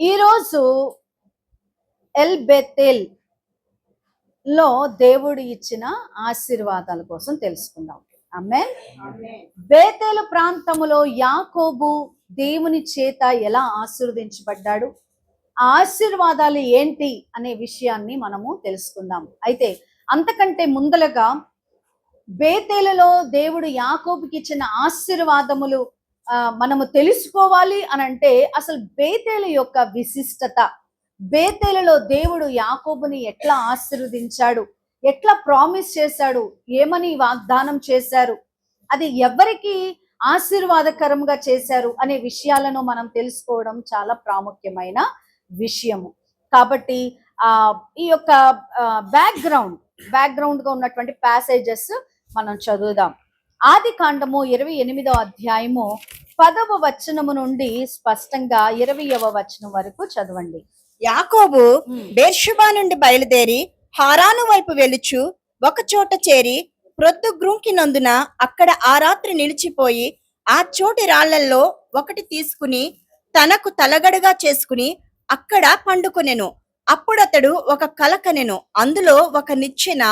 ఈరోజు L Bethel లో దేవుడు ఇచ్చిన ఆశీర్వాదాల కోసం తెలుసుకుందాం. ఆమేన్. బేతేలు ప్రాంతములో యాకోబు దేవుని చేత ఎలా ఆశీర్వదించబడ్డాడు, ఆశీర్వాదాలు ఏంటి అనే విషయాన్ని మనము తెలుసుకుందాం. అయితే అంతకంటే ముందలగా బేతేలులో దేవుడు యాకోబుకి ఇచ్చిన ఆశీర్వాదములు మనము తెలుసుకోవాలి అని అంటే అసలు బేతేలు యొక్క విశిష్టత, బేతేలులో దేవుడు యాకోబుని ఎట్లా ఆశీర్వదించాడు, ఎట్లా ప్రామిస్ చేశాడు, ఏమని వాగ్దానం చేశారు, అది ఎవరికి ఆశీర్వాదకరంగా చేశారు అనే విషయాలను మనం తెలుసుకోవడం చాలా ప్రాముఖ్యమైన విషయము. కాబట్టి ఈ యొక్క బ్యాక్గ్రౌండ్ గా ఉన్నటువంటి ప్యాసేజెస్ మనం చదువుదాం. ఆది కాండము 28వ అధ్యాయము 10వ వచనము నుండి స్పష్టంగా 20వ వచనం వరకు చదవండి. యాకోబు బేర్షెబా నుండి బయలుదేరి హారాను వైపు వెలుచు ఒక చోట చేరి ప్రొద్దు గ్రూంకినందున అక్కడ ఆ రాత్రి నిలిచిపోయి ఆ చోటి రాళ్లల్లో ఒకటి తీసుకుని తనకు తలగడగా చేసుకుని అక్కడ పండుకొనెను. అప్పుడతడు ఒక కల కనెను. అందులో ఒక నిచ్చెన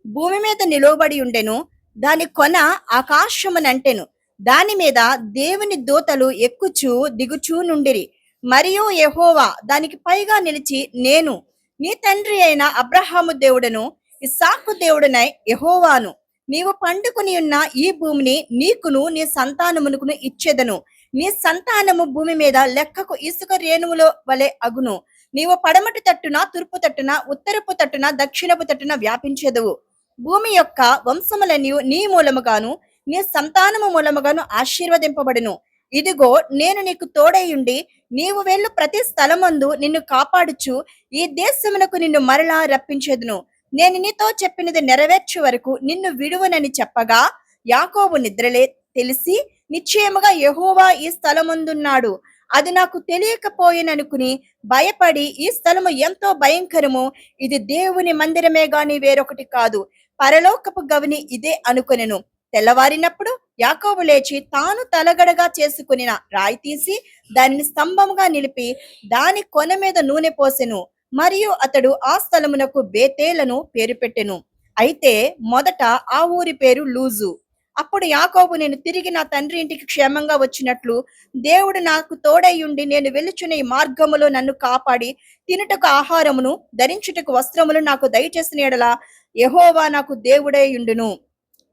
భూమి మీద నిలవబడి ఉండెను. దాని కొన ఆకాశమునంటెను. దాని మీద దేవుని దూతలు ఎక్కుచూ దిగుచూ నుండిరి. మరియు యెహోవా దానికి పైగా నిలిచి, నేను నీ తండ్రి అయిన అబ్రహాము దేవుడను ఇస్సాకు దేవుడనై యెహోవాను. నీవు పండుకుని ఉన్న ఈ భూమిని నీకును నీ సంతానమునకును ఇచ్చెదను. నీ సంతానము భూమి మీద లెక్కకు ఇసుక రేణువుల వలె అగును. నీవు పడమటి తట్టున, తూర్పు తట్టున, ఉత్తరపు తట్టున, దక్షిణపు తట్టున వ్యాపించెదవు. భూమి యొక్క వంశములన్నీ నీ మూలముగాను నీ సంతానము మూలముగాను ఆశీర్వదింపబడును. ఇదిగో నేను నీకు తోడైయుండి నీవు వెళ్ళు ప్రతి స్థలమందు నిన్ను కాపాడుచు ఈ దేశమునకు నిన్ను మరలా రప్పించెదను. నేను నీతో చెప్పినది నెరవేర్చే వరకు నిన్ను విడువనని చెప్పగా యాకోబు నిద్రలే తెలిసి, నిశ్చయముగా యెహోవా ఈ స్థలమందున్నాడు, అది నాకు తెలియకపోయేననుకుని భయపడి, ఈ స్థలము ఎంతో భయంకరము, ఇది దేవుని మందిరమే గాని వేరొకటి కాదు, పరలోకపు గవిని ఇదే అనుకొనెను. తెల్లవారినప్పుడు యాకోబు లేచి తాను తలగడగా చేసుకుని రాయి తీసి దానిని స్తంభముగా నిలిపి దాని కొన మీద నూనె పోసెను. మరియు అతడు ఆ స్థలమునకు బేతేలను పేరు పెట్టెను. అయితే మొదట ఆ ఊరి పేరు లూజు. అప్పుడు యాకోబు, నేను తిరిగి నా తండ్రి ఇంటికి క్షేమంగా వచ్చినట్లు దేవుడు నాకు తోడైయుండి నేను వెలుచున్న ఈ మార్గములో నన్ను కాపాడి తినుటకు ఆహారమును ధరించుటకు వస్త్రములు నాకు దయచేసిన యెడల యెహోవా నాకు దేవుడైయుండును.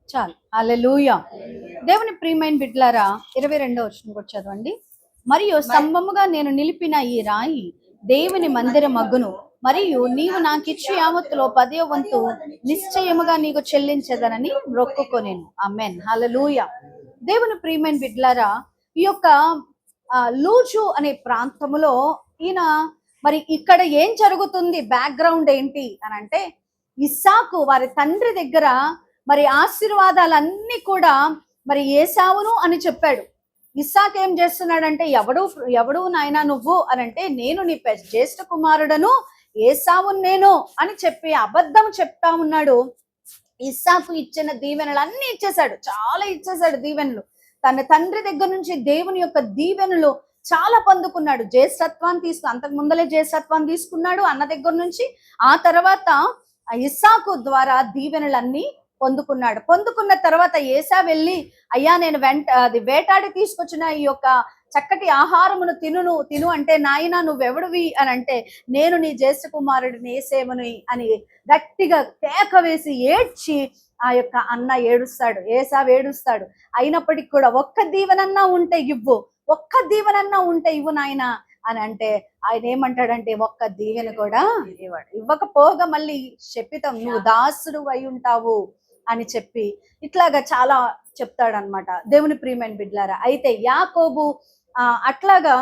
చాలు. హల్లెలూయా. దేవుని ప్రియమైన బిడ్డలారా, 22వ వచనం కూడా చదవండి. మరియు స్తంభముగా నేను నిలిపిన ఈ రాయి దేవుని మందిరం అగును. మరియు నీవు నాకిచ్చి యావత్తులో 10వ వంతు నిశ్చయముగా నీకు చెల్లించదనని మొక్కుకొనెను. ఆమేన్. హల్లెలూయా. దేవుని ప్రియమైన బిడ్డలారా, ఈ యొక్క లూజు అనే ప్రాంతములో ఈయన మరి ఇక్కడ ఏం జరుగుతుంది, బ్యాక్గ్రౌండ్ ఏంటి అని అంటే, ఇస్సాకు వారి తండ్రి దగ్గర మరి ఆశీర్వాదాలన్నీ కూడా మరి ఏసావును అని చెప్పాడు. ఇస్సాకు ఏం చేస్తున్నాడంటే, ఎవడు నాయనా నువ్వు అని అంటే, నేను నీ జ్యేష్ఠ కుమారుడను ఏసావు నేను అని చెప్పి అబద్ధం చెప్తా ఉన్నాడు. ఇస్సాకు ఇచ్చిన దీవెనలు అన్ని ఇచ్చేశాడు, చాలా ఇచ్చేశాడు దీవెనలు. తన తండ్రి దగ్గర నుంచి దేవుని యొక్క దీవెనలు చాలా పొందుకున్నాడు. అంతకు ముందలే జ్యేష్ఠత్వాన్ని తీసుకున్నాడు అన్న దగ్గర నుంచి. ఆ తర్వాత ఇస్సాకు ద్వారా దీవెనలన్నీ పొందుకున్నాడు. పొందుకున్న తర్వాత ఏసా వెళ్ళి, అయ్యా నేను వేటాడి తీసుకొచ్చిన ఈ యొక్క చక్కటి ఆహారమును తిను అంటే, నాయనా నువ్వెవడివి అని అంటే, నేను నీ జ్యేష్ఠ కుమారుడిని ఏసేముని అని గట్టిగా కేక వేసి ఏడ్చి ఆ యొక్క అన్న ఏడుస్తాడు, ఏసావు ఏడుస్తాడు. అయినప్పటికీ కూడా ఒక్క దీవెనన్నా ఉంటే ఇవ్వు నాయన అని అంటే, ఆయన ఏమంటాడంటే, ఒక్క దీవెన కూడా ఇవ్వకపోగా మళ్ళీ శపితం, నువ్వు దాసుడు అయి ఉంటావు అని చెప్పి ఇట్లాగా చాలా చెప్తాడనమాట. దేవుని ప్రియమైన బిడ్డలారా, అయితే యాకోబు అట్లాగా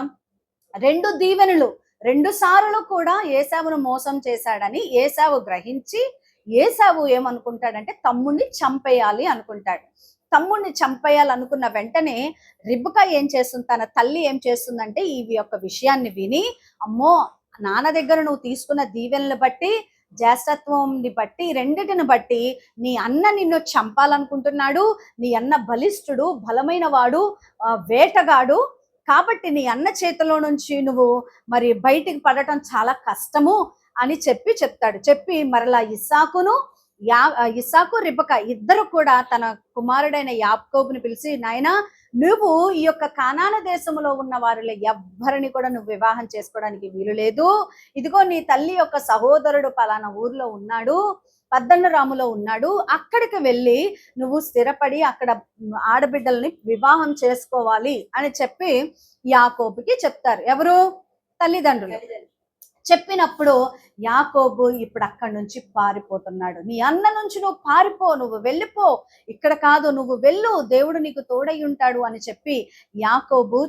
2 దీవెనలు 2 సార్లు కూడా ఏసావును మోసం చేశాడని ఏసావు గ్రహించి, ఏసావు ఏమనుకుంటాడంటే తమ్ముడిని చంపేయాలి అనుకుంటాడు. తమ్ముడిని చంపేయాలనుకున్న వెంటనే రిబ్కా ఏం చేస్తుంది, తన తల్లి ఏం చేస్తుందంటే, ఈ యొక్క విషయాన్ని విని, అమ్మో నాన్న దగ్గర నువ్వు తీసుకున్న దీవెనలు బట్టి, జ్యేష్ఠత్వంని బట్టి, రెండిటిని బట్టి నీ అన్న నిన్ను చంపాలనుకుంటున్నాడు. నీ అన్న బలిష్ఠుడు, బలమైన వాడు, వేటగాడు. కాబట్టి నీ అన్న చేతిలో నుంచి నువ్వు మరి బయటికి పడటం చాలా కష్టము అని చెప్తాడు. చెప్పి మరలా ఇస్సాకు రిబకా ఇద్దరు కూడా తన కుమారుడైన యాకోబుని పిలిచి, నాయనా నువ్వు ఈ యొక్క కానాను దేశంలో ఉన్న వారిలో ఎవ్వరిని కూడా నువ్వు వివాహం చేసుకోవడానికి వీలు లేదు. ఇదిగో నీ తల్లి యొక్క సహోదరుడు పలానా ఊర్లో ఉన్నాడు, పద్దన్నరాములో ఉన్నాడు, అక్కడికి వెళ్ళి నువ్వు స్థిరపడి అక్కడ ఆడబిడ్డల్ని వివాహం చేసుకోవాలి అని చెప్పి యాకోబుకి చెప్తారు. ఎవరు? తల్లిదండ్రులు. చెప్పినప్పుడు యాకోబు ఇప్పుడు అక్కడి నుంచి పారిపోతున్నాడు. నీ అన్న నుంచి నువ్వు పారిపో, నువ్వు వెళ్ళిపో, ఇక్కడ కాదు నువ్వు వెళ్ళు, దేవుడు నీకు తోడై ఉంటాడు అని చెప్పి యాకోబు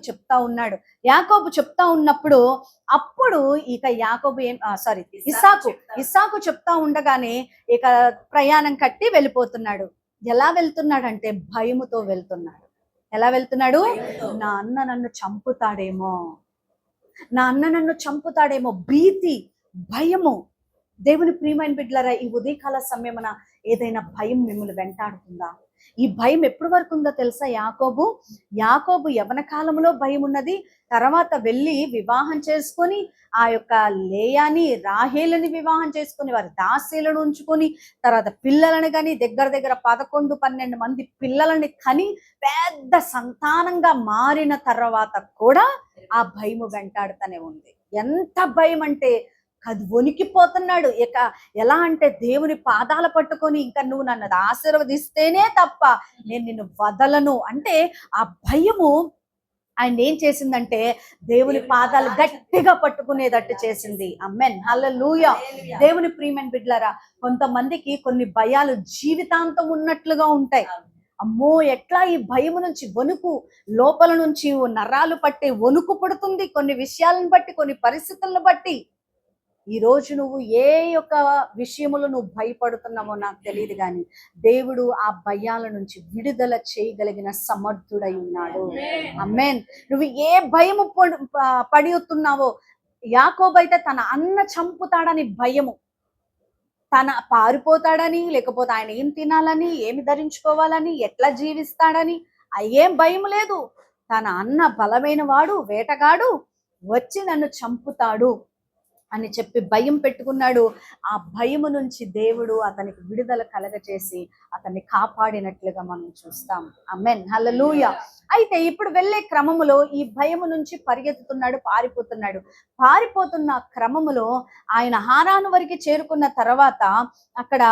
చెప్తా ఉన్నప్పుడు అప్పుడు ఇక ఇస్సాకు చెప్తా ఉండగానే ఇక ప్రయాణం కట్టి వెళ్ళిపోతున్నాడు. ఎలా వెళ్తున్నాడంటే భయముతో వెళ్తున్నాడు. ఎలా వెళ్తున్నాడు? నా అన్న నన్ను చంపుతాడేమో భీతి, భయము. దేవుని ప్రియమైన బిడ్డలారా, ఈ ఉదయకాల సమయమున ఏదైనా భయం మిమ్మల్ని వెంటాడుతుందా? ఈ భయం ఎప్పటి వరకు ఉందో తెలుసా? యాకోబు యవన కాలంలో భయం ఉన్నది. తర్వాత వెళ్ళి వివాహం చేసుకొని ఆ యొక్క లేయాని రాహేలని వివాహం చేసుకుని వారి దాసీలను ఉంచుకొని తర్వాత పిల్లలను కానీ దగ్గర 11-12 మంది పిల్లలని కని పెద్ద సంతానంగా మారిన తర్వాత కూడా ఆ భయము వెంటాడుతూనే ఉంది. ఎంత భయం అంటే అది వణికిపోతున్నాడు. ఇక ఎలా అంటే దేవుని పాదాల పట్టుకొని ఇంకా నువ్వు నన్ను ఆశీర్వదిస్తేనే తప్ప నేను నిన్ను వదలను అంటే ఆ భయము ఆయన ఏం చేసిందంటే దేవుని పాదాలు గట్టిగా పట్టుకునేటట్టు చేసింది. ఆమేన్, హల్లెలూయా. దేవుని ప్రియమైన బిడ్డలారా, కొంతమందికి కొన్ని భయాలు జీవితాంతం ఉన్నట్లుగా ఉంటాయి. అమ్మో, ఎట్లా ఈ భయము నుంచి వణుకు, లోపల నుంచి నరాలు పట్టి వణుకు పడుతుంది కొన్ని విషయాలను బట్టి, కొన్ని పరిస్థితులను బట్టి. ఈ రోజు నువ్వు ఏ యొక్క విషయములో నువ్వు భయపడుతున్నావో నాకు తెలియదు, కానీ దేవుడు ఆ భయాల నుంచి విడుదల చేయగలిగిన సమర్థుడై ఉన్నాడు. ఆమేన్. నువ్వు ఏ భయము పడుతున్నావో, యాకోబు అయితే తన అన్న చంపుతాడని భయము, తన పారిపోతాడని, లేకపోతే ఆయన ఏం తినాలని, ఏమి ధరించుకోవాలని, ఎట్లా జీవిస్తాడని ఏం భయం లేదు. తన అన్న బలమైన వాడు, వేటగాడు, వచ్చి నన్ను చంపుతాడు అని చెప్పి భయం పెట్టుకున్నాడు. ఆ భయము నుంచి దేవుడు అతనికి విడుదల కలగచేసి అతన్ని కాపాడినట్లుగా మనం చూస్తాం. ఆమేన్, హల్లెలూయా. అయితే ఇప్పుడు వెళ్ళే క్రమములో ఈ భయము నుంచి పరిగెత్తుతున్నాడు, పారిపోతున్న క్రమములో ఆయన హారాను వరకు చేరుకున్న తర్వాత అక్కడ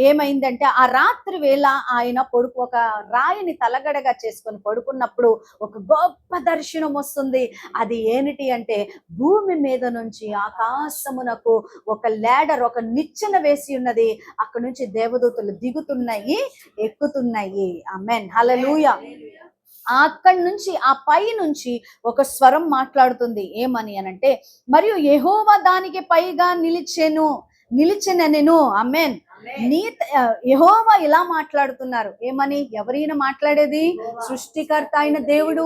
ఏమైందంటే ఆ రాత్రి వేళ ఆయన ఒక రాయిని తలగడగా చేసుకొని పడుకున్నప్పుడు ఒక గొప్ప దర్శనం వస్తుంది. అది ఏమిటి అంటే భూమి మీద నుంచి ఆకాశమునకు ఒక ల్యాడర్, ఒక నిచ్చెన వేసి ఉన్నది. అక్కడ నుంచి దేవదూతలు దిగుతున్నాయి, ఎక్కుతున్నాయి. ఆమేన్, హల్లెలూయా. అక్కడి నుంచి ఆ పై నుంచి ఒక స్వరం మాట్లాడుతుంది. ఏమని అనంటే, మరియు యెహోవా దానికి పైగా నిలిచెనెను. ఆమేన్. యెహోవా ఇలా మాట్లాడుతున్నారు. ఏమని? ఎవరైనా మాట్లాడేది? సృష్టికర్త అయిన దేవుడు.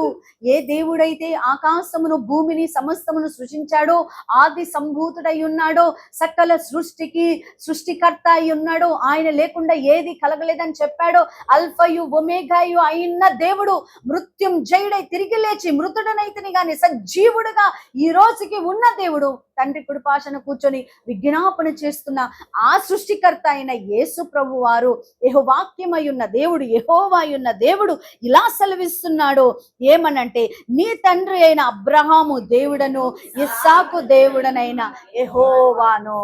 ఏ దేవుడైతే ఆకాశమును భూమిని సమస్తమును సృష్టించాడో, ఆది సంభూతుడై ఉన్నాడో, సకల సృష్టికి సృష్టికర్త అయి ఉన్నాడో, ఆయన లేకుండా ఏది కలగలేదని చెప్పాడో, అల్ఫయు ఒమేగాయు అయిన దేవుడు, మృత్యుంజయుడై తిరిగి లేచి మృతుడనైతేని గాని సజీవుడుగా ఈ రోజుకి ఉన్న దేవుడు, తండ్రి కుడిపాశన కూర్చొని విజ్ఞాపన చేస్తున్న ఆ సృష్టికర్త అయిన యేసు ప్రభు వారు, యెహోవాక్యమై ఉన్న దేవుడు, యెహోవాయు ఉన్న దేవుడు ఇలా సెలవిస్తున్నాడు. ఏమనంటే, నీ తండ్రి అయిన అబ్రహాము దేవుడను, ఇస్సాకు దేవుడనైన యెహోవాను.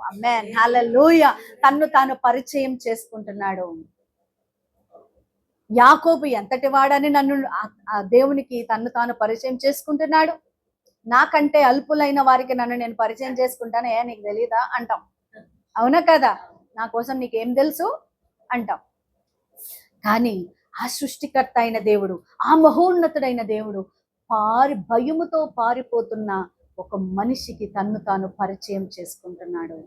ఆమేన్, హల్లెలూయా. తన్ను తాను పరిచయం చేసుకుంటున్నాడు. యాకోబు ఎంతటి వాడని దేవునికి తన్ను తాను పరిచయం చేసుకుంటున్నాడు. నాకంటే అల్పులైన వారికి నన్ను నేను పరిచయం చేసుకుంటాను, నీకు తెలీదా అంటాం. అవునా కదా? నా కోసం నీకేం తెలుసు అంటాం. కానీ ఆ సృష్టికర్త అయిన దేవుడు, ఆ మహోన్నతుడైన దేవుడు భయముతో పారిపోతున్న ఒక మనిషికి తన్ను తాను పరిచయం చేసుకుంటున్నాడు.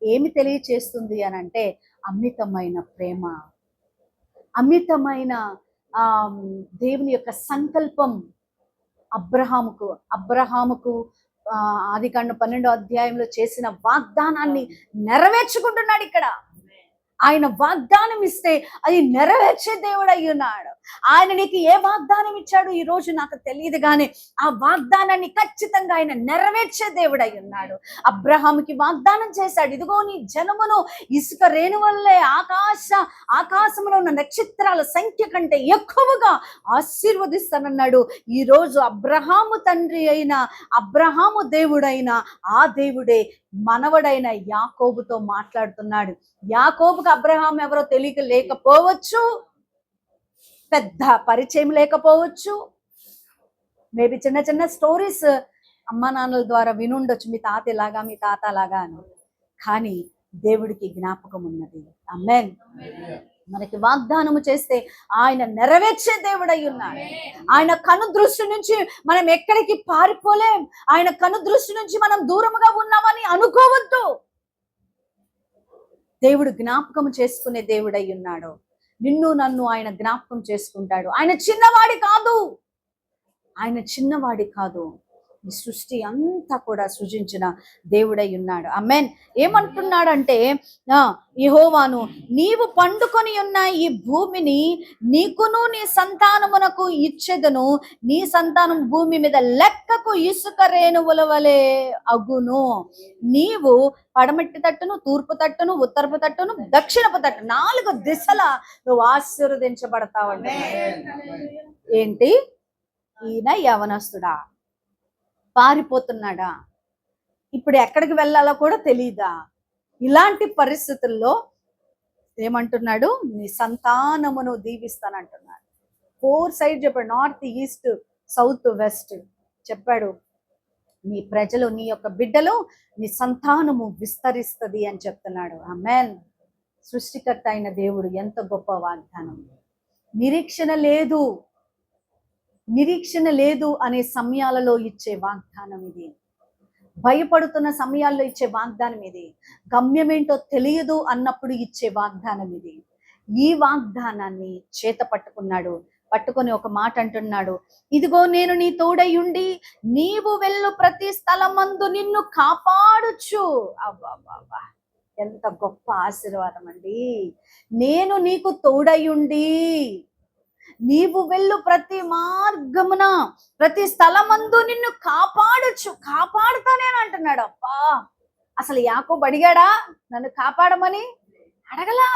ఏమి తెలియచేస్తుంది అని అంటే, అమితమైన ప్రేమ, అమితమైన దేవుని యొక్క సంకల్పం. అబ్రహాముకు ఆదికాండం 12వ అధ్యాయంలో చేసిన వాగ్దానాన్ని నెరవేర్చుకుంటున్నాడు. ఇక్కడ ఆయన వాగ్దానం ఇస్తే అది నెరవేర్చే దేవుడు అయి ఉన్నాడు. ఆయన నీకు ఏ వాగ్దానం ఇచ్చాడు ఈ రోజు నాకు తెలియదు, కానీ ఆ వాగ్దానాన్ని ఖచ్చితంగా ఆయన నెరవేర్చే దేవుడై ఉన్నాడు. అబ్రహాముకి వాగ్దానం చేశాడు, ఇదిగో నీ జనమును ఇసుక రేణువల్లే ఆకాశంలో ఉన్న నక్షత్రాల సంఖ్య కంటే ఎక్కువగా ఆశీర్వదిస్తానన్నాడు. ఈ రోజు అబ్రహాము తండ్రి అయిన అబ్రహాము దేవుడైన ఆ దేవుడే మనవడైన యాకోబుతో మాట్లాడుతున్నాడు. యాకోబుకి అబ్రహాం ఎవరో తెలియక లేకపోవచ్చు, పెద్ద పరిచయం లేకపోవచ్చు, మేబీ చిన్న చిన్న స్టోరీస్ అమ్మా నాన్నల ద్వారా వినుండొచ్చు, మీ తాత ఇలాగా మీ తాత అలాగా అని. కానీ దేవుడికి జ్ఞాపకం ఉన్నది. ఆమేన్. మనకి వాగ్దానము చేస్తే ఆయన నెరవేర్చే దేవుడై ఉన్నాడు. ఆయన కను దృష్టి నుంచి మనం ఎక్కడికి పారిపోలేం. ఆయన కను దృష్టి నుంచి మనం దూరముగా ఉన్నామని అనుకోవద్దు. దేవుడు జ్ఞాపకం చేసుకునే దేవుడై ఉన్నాడు. నిన్ను నన్ను ఆయన జ్ఞాపకం చేసుకుంటాడు. ఆయన చిన్నవాడి కాదు. ఈ సృష్టి అంతా కూడా సృజించిన దేవుడై ఉన్నాడు. ఆమేన్. ఏమంటున్నాడంటే యెహోవాను, నీవు పండుకొని ఉన్న ఈ భూమిని నీకును నీ సంతానమునకు ఇచ్చెదను. నీ సంతానం భూమి మీద లెక్కకు ఇసుక రేణువుల వలె అగును. నీవు పడమటి తట్టును, తూర్పు తట్టును, ఉత్తరపు తట్టును, దక్షిణపు తట్టు 4 దిశల నువ్వు ఆశీర్వదించబడతావంటే ఏంటి? ఈయన యవనస్తుడా, పారిపోతున్నాడా, ఇప్పుడు ఎక్కడికి వెళ్ళాలో కూడా తెలీదా? ఇలాంటి పరిస్థితుల్లో ఏమంటున్నాడు? నీ సంతానమును దీవిస్తానంటున్నాడు. 4 సైడ్ చెప్పాడు, నార్త్, ఈస్ట్, సౌత్, వెస్ట్ చెప్పాడు. నీ ప్రజలు, నీ యొక్క బిడ్డలు, నీ సంతానము విస్తరిస్తుంది అని చెప్తున్నాడు. ఆమేన్. సృష్టికర్త అయిన దేవుడు ఎంత గొప్ప వాగ్దానం. నిరీక్షణ లేదు అనే సమయాలలో ఇచ్చే వాగ్దానం ఇది. భయపడుతున్న సమయాల్లో ఇచ్చే వాగ్దానం ఇది. గమ్యమేంటో తెలియదు అన్నప్పుడు ఇచ్చే వాగ్దానం ఇది. ఈ వాగ్దానాన్ని చేత పట్టుకొని ఒక మాట అంటున్నాడు, ఇదిగో నేను నీ తోడై ఉండి నీవు వెళ్ళు ప్రతి స్థలమందు నిన్ను కాపాడుచు. అబ్బా, ఎంత గొప్ప ఆశీర్వాదం అండి. నేను నీకు తోడై ఉండి నీవు వెళ్ళు ప్రతి మార్గమున ప్రతి స్థలమందు నిన్ను కాపాడుతానేను అంటున్నాడు. అబ్బా, అసలు యాకోబు అడిగాడా నన్ను కాపాడమని? అడగలా.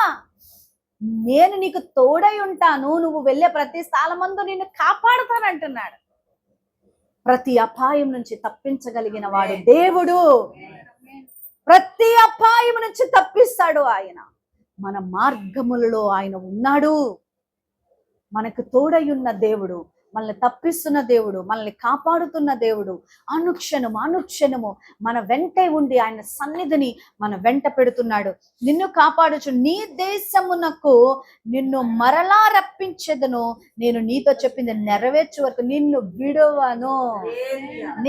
నేను నీకు తోడై ఉంటాను, నువ్వు వెళ్ళే ప్రతి స్థలమందు నిన్ను కాపాడుతానంటున్నాడు. ప్రతి అపాయం నుంచి తప్పించగలిగిన వాడు దేవుడు. ప్రతి అపాయం నుంచి తప్పిస్తాడు ఆయన. మన మార్గములలో ఆయన ఉన్నాడు. మనకు తోడై ఉన్న దేవుడు, మనల్ని తప్పిస్తున్న దేవుడు, మనల్ని కాపాడుతున్న దేవుడు అనుక్షణము మన వెంటే ఉండి ఆయన సన్నిధిని మన వెంట పెడుతున్నాడు. నిన్ను కాపాడుచు, నీ దేశమునకు నిన్ను మరలా రప్పించెదను. నేను నీతో చెప్పింది నెరవేర్చే వరకు నిన్ను విడువను.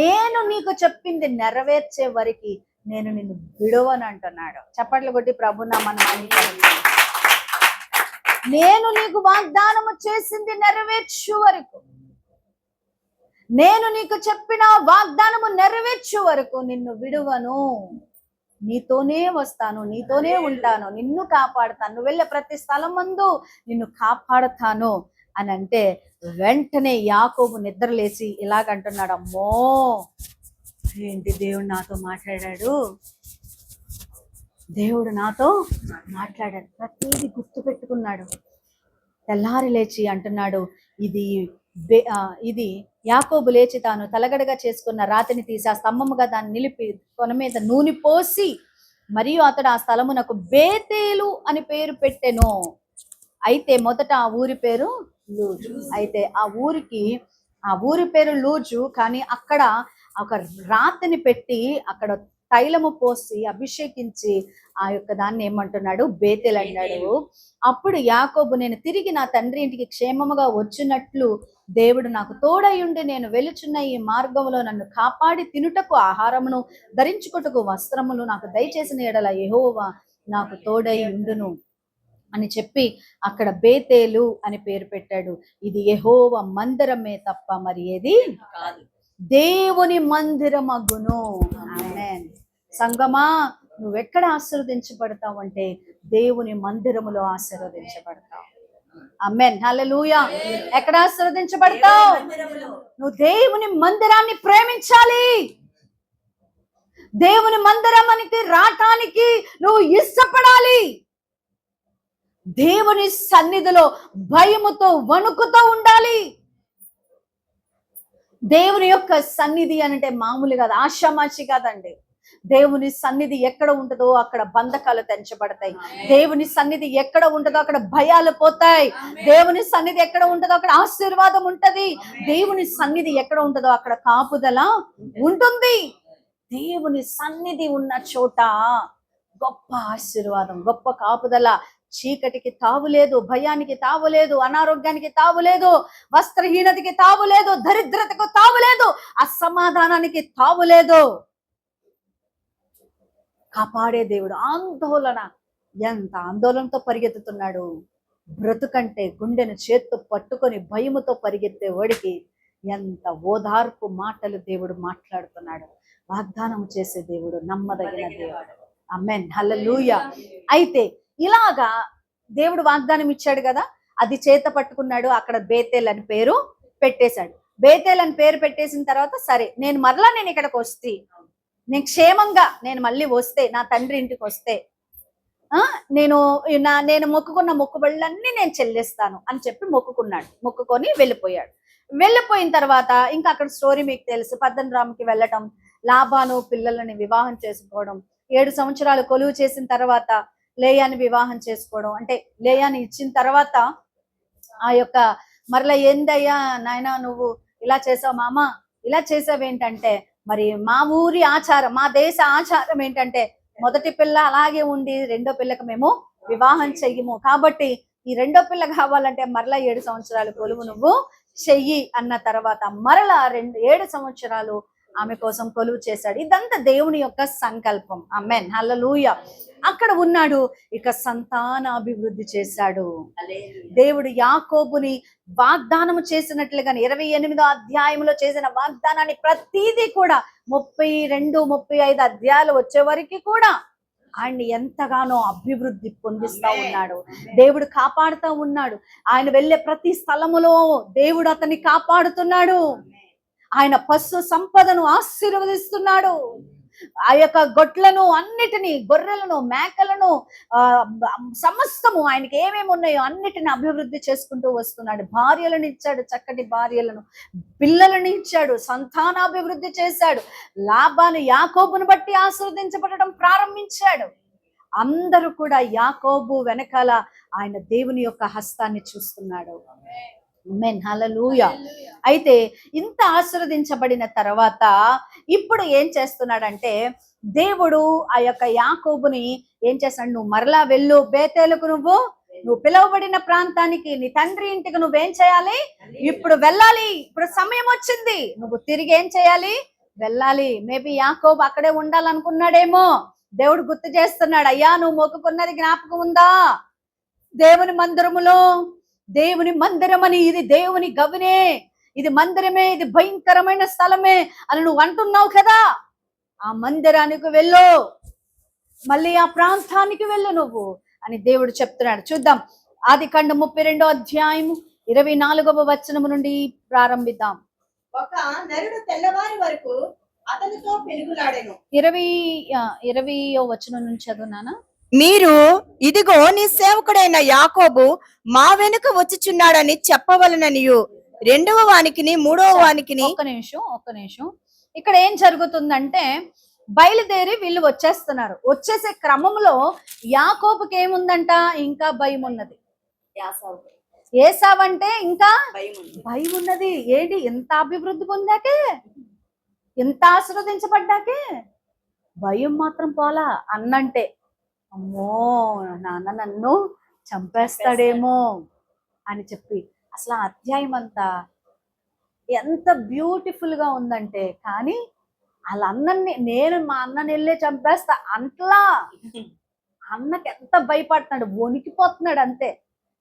నేను నీకు చెప్పింది నెరవేర్చే వరకు నేను నిన్ను విడువను అంటున్నాడు. చప్పట్లు కొట్టి ప్రభు నామమున నేను నీకు వాగ్దానము చేసింది నెరవేర్చు వరకు, నేను నీకు చెప్పిన వాగ్దానము నెరవేర్చు వరకు నిన్ను విడువను. నీతోనే వస్తాను, నీతోనే ఉంటాను, నిన్ను కాపాడుతాను, నువ్వు వెళ్ళే ప్రతి స్థలమందు నిన్ను కాపాడుతాను అని అంటే వెంటనే యాకోబు నిద్రలేసి ఇలాగంటున్నాడు, అమ్మో ఏంటి దేవుడు నాతో మాట్లాడాడు, ప్రతిదీ గుర్తు పెట్టుకున్నాడు. తెల్లారి లేచి అంటున్నాడు, ఇది యాకోబు లేచి తాను తలగడగా చేసుకున్న రాతిని తీసి ఆ స్తంభముగా దాన్ని నిలిపి కొన మీద నూనె పోసి మరియు అతడు ఆ స్థలమునకు బేతేలు అని పేరు పెట్టెను. అయితే మొదట ఆ ఊరి పేరు లూజు. అయితే ఆ ఊరి పేరు లూజు, కానీ అక్కడ ఒక రాతిని పెట్టి అక్కడ తైలము పోసి అభిషేకించి ఆ యొక్క దాన్ని ఏమంటున్నాడు? బేతేలు అన్నాడు. అప్పుడు యాకోబు, నేను తిరిగి నా తండ్రి ఇంటికి క్షేమముగా వచ్చినట్లు దేవుడు నాకు తోడై ఉండి నేను వెలుచున్న ఈ మార్గంలో నన్ను కాపాడి తినుటకు ఆహారమును ధరించుటకు వస్త్రములు నాకు దయచేసిన ఎడల యెహోవా నాకు తోడై ఉండును అని చెప్పి అక్కడ బేతేలు అని పేరు పెట్టాడు. ఇది యెహోవా మందిరమే తప్ప మరి ఏది కాదు, దేవుని మందిరమగును. ఆమేన్. సంగమా, నువ్వెక్కడ ఆశీర్వదించబడతావు అంటే దేవుని మందిరములో ఆశీర్వదించబడతావు. ఆమేన్ హల్లెలూయా. ఎక్కడ ఆశీర్వదించబడతావు? నువ్వు దేవుని మందిరాన్ని ప్రేమించాలి. దేవుని మందిరానికి రావటానికి నువ్వు ఇష్టపడాలి. దేవుని సన్నిధిలో భయముతో వణుకుతో ఉండాలి. దేవుని యొక్క సన్నిధి అంటే మామూలు కాదు, ఆషామాషి కాదండి. దేవుని సన్నిధి ఎక్కడ ఉంటుందో అక్కడ బంధకాలు తెంచబడతాయి. దేవుని సన్నిధి ఎక్కడ ఉంటుందో అక్కడ భయాలు పోతాయి. దేవుని సన్నిధి ఎక్కడ ఉంటుందో అక్కడ ఆశీర్వాదం ఉంటది. దేవుని సన్నిధి ఎక్కడ ఉంటుందో అక్కడ కాపుదల ఉంటుంది. దేవుని సన్నిధి ఉన్న చోట గొప్ప ఆశీర్వాదం, గొప్ప కాపుదల. చీకటికి తావులేదు, భయానికి తావులేదు, అనారోగ్యానికి తావులేదు, వస్త్రహీనతకి తావులేదు, దరిద్రతకు తావులేదు, అసమాధానానికి తావులేదు. కాపాడే దేవుడు. ఆందోళన, ఎంత ఆందోళనతో పరిగెత్తుతున్నాడు. బ్రతుకంటే గుండెను చేత్తో పట్టుకొని భయముతో పరిగెత్తే వాడికి ఎంత ఓదార్పు మాటలు దేవుడు మాట్లాడుతున్నాడు. వాగ్దానం చేసే దేవుడు, నమ్మదగిన దేవుడు. ఆమేన్ హల్లెలూయా. అయితే ఇలాగా దేవుడు వాగ్దానం ఇచ్చాడు కదా, అది చేత పట్టుకున్నాడు. అక్కడ బేతేల్ అని పేరు పెట్టేశాడు. బేతేల్ అని పేరు పెట్టేసిన తర్వాత సరే నేను ఇక్కడికి వస్తే, నేను క్షేమంగా నేను మళ్ళీ వస్తే, నా తండ్రి ఇంటికి వస్తే నేను మొక్కుకున్న మొక్కుబళ్ళన్నీ నేను చెల్లిస్తాను అని చెప్పి మొక్కుకున్నాడు. మొక్కుకొని వెళ్ళిపోయాడు. వెళ్ళిపోయిన తర్వాత ఇంకా అక్కడ స్టోరీ మీకు తెలుసు. పద్దనరాముకి వెళ్ళటం, లాబాను పిల్లలని వివాహం చేసుకోవడం, 7 సంవత్సరాలు కొలువు చేసిన తర్వాత లేయాని వివాహం చేసుకోవడం. అంటే లేయాని ఇచ్చిన తర్వాత ఆ యొక్క మరలా ఏందయ్యా నాయన నువ్వు ఇలా చేసావు మామ, ఇలా చేసావేంటంటే, మరి మా ఊరి ఆచారం, మా దేశ ఆచారం ఏంటంటే మొదటి పిల్ల అలాగే ఉండి రెండో పిల్లకి మేము వివాహం చెయ్యము, కాబట్టి ఈ రెండో పిల్ల కావాలంటే మరలా 7 సంవత్సరాలు కొలువు నువ్వు చెయ్యి అన్న తర్వాత మరలా 7 సంవత్సరాలు ఆమె కోసం కొలువు చేశాడు. ఇదంతా దేవుని యొక్క సంకల్పం. ఆమేన్ హల్లెలూయా. అక్కడ ఉన్నాడు. ఇక సంతానాభివృద్ధి చేశాడు దేవుడు. యాకోబుని వాగ్దానం చేసినట్లుగా 28వ అధ్యాయంలో చేసిన వాగ్దానాన్ని ప్రతిదీ కూడా 32, 35 అధ్యాయాలు వచ్చే వరకు కూడా ఆయన్ని ఎంతగానో అభివృద్ధి పొందిస్తా ఉన్నాడు. దేవుడు కాపాడుతూ ఉన్నాడు. ఆయన వెళ్ళే ప్రతి స్థలములో దేవుడు అతన్ని కాపాడుతున్నాడు. ఆయన పశు సంపదను ఆశీర్వదిస్తున్నాడు. ఆ యొక్క గొడ్లను అన్నిటినీ, గొర్రెలను, మేకలను, సమస్తము ఆయనకి ఏమేమి ఉన్నాయో అన్నిటిని అభివృద్ధి చేసుకుంటూ వస్తున్నాడు. భార్యలను ఇచ్చాడు, చక్కటి భార్యలను, పిల్లలను ఇచ్చాడు, సంతానాభివృద్ధి చేశాడు. లాబాను యాకోబును బట్టి ఆశీర్వదించబడడం ప్రారంభించాడు. అందరూ కూడా యాకోబు వెనకాల ఆయన దేవుని యొక్క హస్తాన్ని చూస్తున్నాడు. ఆమేన్ హల్లెలూయా. అయితే ఇంత ఆశీర్వదించబడిన తర్వాత ఇప్పుడు ఏం చేస్తున్నాడంటే దేవుడు ఆ యొక్క యాకోబుని ఏం చేస్తాడు, నువ్వు మరలా వెళ్ళు బేతేలుకు, నువ్వు పిలువబడిన ప్రాంతానికి, నీ తండ్రి ఇంటికి నువ్వేం చేయాలి, ఇప్పుడు వెళ్ళాలి. ఇప్పుడు సమయం వచ్చింది, నువ్వు తిరిగి ఏం చేయాలి, వెళ్ళాలి. మేబీ యాకోబు అక్కడే ఉండాలనుకున్నాడేమో. దేవుడు గుర్తు చేస్తున్నాడు, అయ్యా నువ్వు మొక్కుకున్నది జ్ఞాపకం ఉందా, దేవుని మందిరములో, దేవుని మందిరం అని, ఇది దేవుని గవినే, ఇది మందిరమే, ఇది భయంకరమైన స్థలమే అని నువ్వు అంటున్నావు కదా, ఆ మందిరానికి వెళ్ళు, మళ్ళీ ఆ ప్రాంతానికి వెళ్ళు నువ్వు అని దేవుడు చెప్తున్నాడు. చూద్దాం. ఆదికాండం 32వ అధ్యాయము 24వ వచనము నుండి ప్రారంభిద్దాం. ఒక నరుడు తెల్లవారి వరకు అతనితో పెనుగులాడెను. 20వ వచనం నుంచి చదువునానా. మీరు ఇదిగో నీ సేవకుడైన యాకోబు మా వెనుక వచ్చుచున్నాడని చెప్పవలననియు, 2వ వానికిని 3వ వానికిని. ఒక్క నిమిషం. ఇక్కడ ఏం జరుగుతుందంటే బయలుదేరి వీళ్ళు వచ్చేస్తున్నారు. వచ్చేసే క్రమంలో యాకోబుకి ఏముందంట, ఇంకా భయం ఉన్నది. ఏసావంటే ఇంకా భయం ఉన్నది. ఏంటి, ఎంత అభివృద్ధి పొందాకే, ఎంత ఆశీర్వదించబడ్డాకే భయం మాత్రం పోలా. అన్నంటే అమ్మో నాన్న నన్ను చంపేస్తాడేమో అని చెప్పి అసలు ఆ అధ్యాయం అంతా ఎంత బ్యూటిఫుల్ గా ఉందంటే, కానీ వాళ్ళ అన్నని, నేను మా అన్నని వెళ్ళే చంపేస్తా అంట్లా, అన్నకి ఎంత భయపడుతున్నాడు, వణికిపోతున్నాడు అంతే.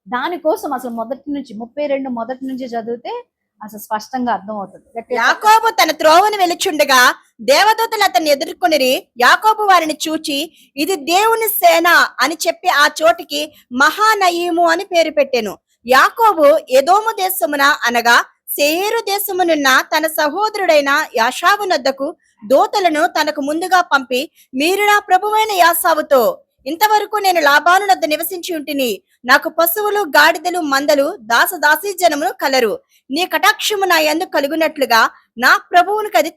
దానికోసం అసలు మొదటి నుంచి చదివితే అసలు స్పష్టంగా అర్థం అవుతుంది. యాకోబు తన త్రోవను వెలుచుండగా దేవదూతలు అతన్ని ఎదుర్కొనిరి. యాకోబు వారిని చూచి, ఇది దేవుని సేన అని చెప్పి ఆ చోటికి మహానయీము అని పేరు పెట్టెను. యాకోబు ఎదోము దేశమున అనగా సేయరు దేశమునున్న తన సహోదరుడైన యాషావు నద్దకు దూతలను తనకు ముందుగా పంపి, మీరు నా ప్రభువైన యాసావుతో, ఇంతవరకు నేను లాబాను నద్ద నివసించి ఉంటిని, నాకు పశువులు గాడిదలు మందలు దాసదాసీ జనమును కలరు. నీ కటాక్షము నా యందు కలుగునట్లుగా నా ప్రభువునికి అది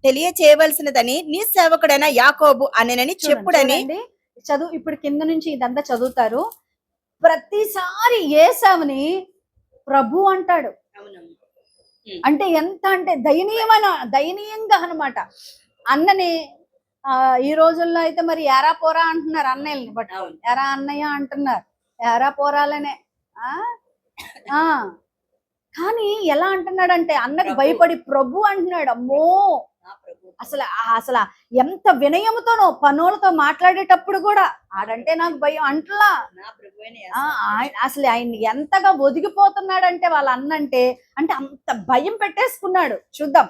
తెలియచేయవలసినదని నీ సేవకుడైన యాకోబు అనెనని చెప్పుడని. చూడండి, చదువు ఇప్పుడు కింద నుంచి ఇదంతా చదువుతారు. ప్రతిసారి ఏసావుని ప్రభు అంటాడు. అంటే ఎంత అంటే దయనీయంగా అన్నమాట. అన్నని ఈ రోజుల్లో అయితే మరి ఎరా పోరా అంటున్నారు అన్నయ్యని, బట్ ఎరా అన్నయ్య అంటున్నారు, ఎరా పోరాలనే. కానీ ఎలా అంటున్నాడంటే అన్నకు భయపడి ప్రభు అంటున్నాడు. అమ్మో, అసలు అసలు ఎంత వినయముతోనో పనులతో మాట్లాడేటప్పుడు కూడా ఆడంటే నాకు భయం అంటలా. అసలు ఆయన ఎంతగా ఒదిగిపోతున్నాడంటే వాళ్ళ అన్నంటే, అంటే అంత భయం పెట్టేసుకున్నాడు. చూద్దాం.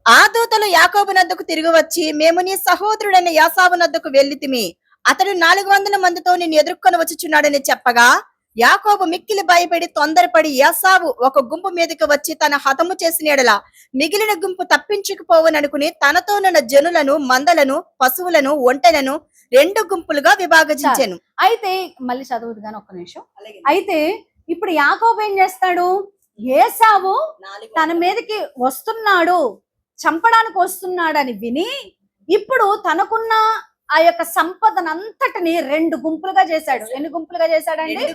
ఆ దూతలు యాకోబు నద్దకు తిరిగి వచ్చి, మేము నీ సహోదరుడైన యాసావు నద్దకు వెళ్ళితిమి, అతడు 400 మందితో నిన్ను ఎదుర్కొని వచ్చుచున్నాడని చెప్పగా, యాకోబు మిక్కిలి భయపడి తొందరపడి యాసావు ఒక గుంపు మీదకి వచ్చి తన హతము చేసిన ఎడల మిగిలిన గుంపు తప్పించుకుపోవననుకుని తనతోనున్న జనులను, మందలను, పశువులను, ఒంటెలను 2 గుంపులుగా విభాగించాను. అయితే మళ్ళీ చదువుదు గాని ఒక్క నిమిషం. అయితే ఇప్పుడు యాకోబు ఏం చేస్తాడు? ఏసావు తన మీదకి వస్తున్నాడు, చంపడానికి వస్తున్నాడని విని ఇప్పుడు తనకున్న ఆ యొక్క సంపదనంతటిని 2 గుంపులుగా చేశాడు. ఎన్ని గుంపులుగా చేశాడండి?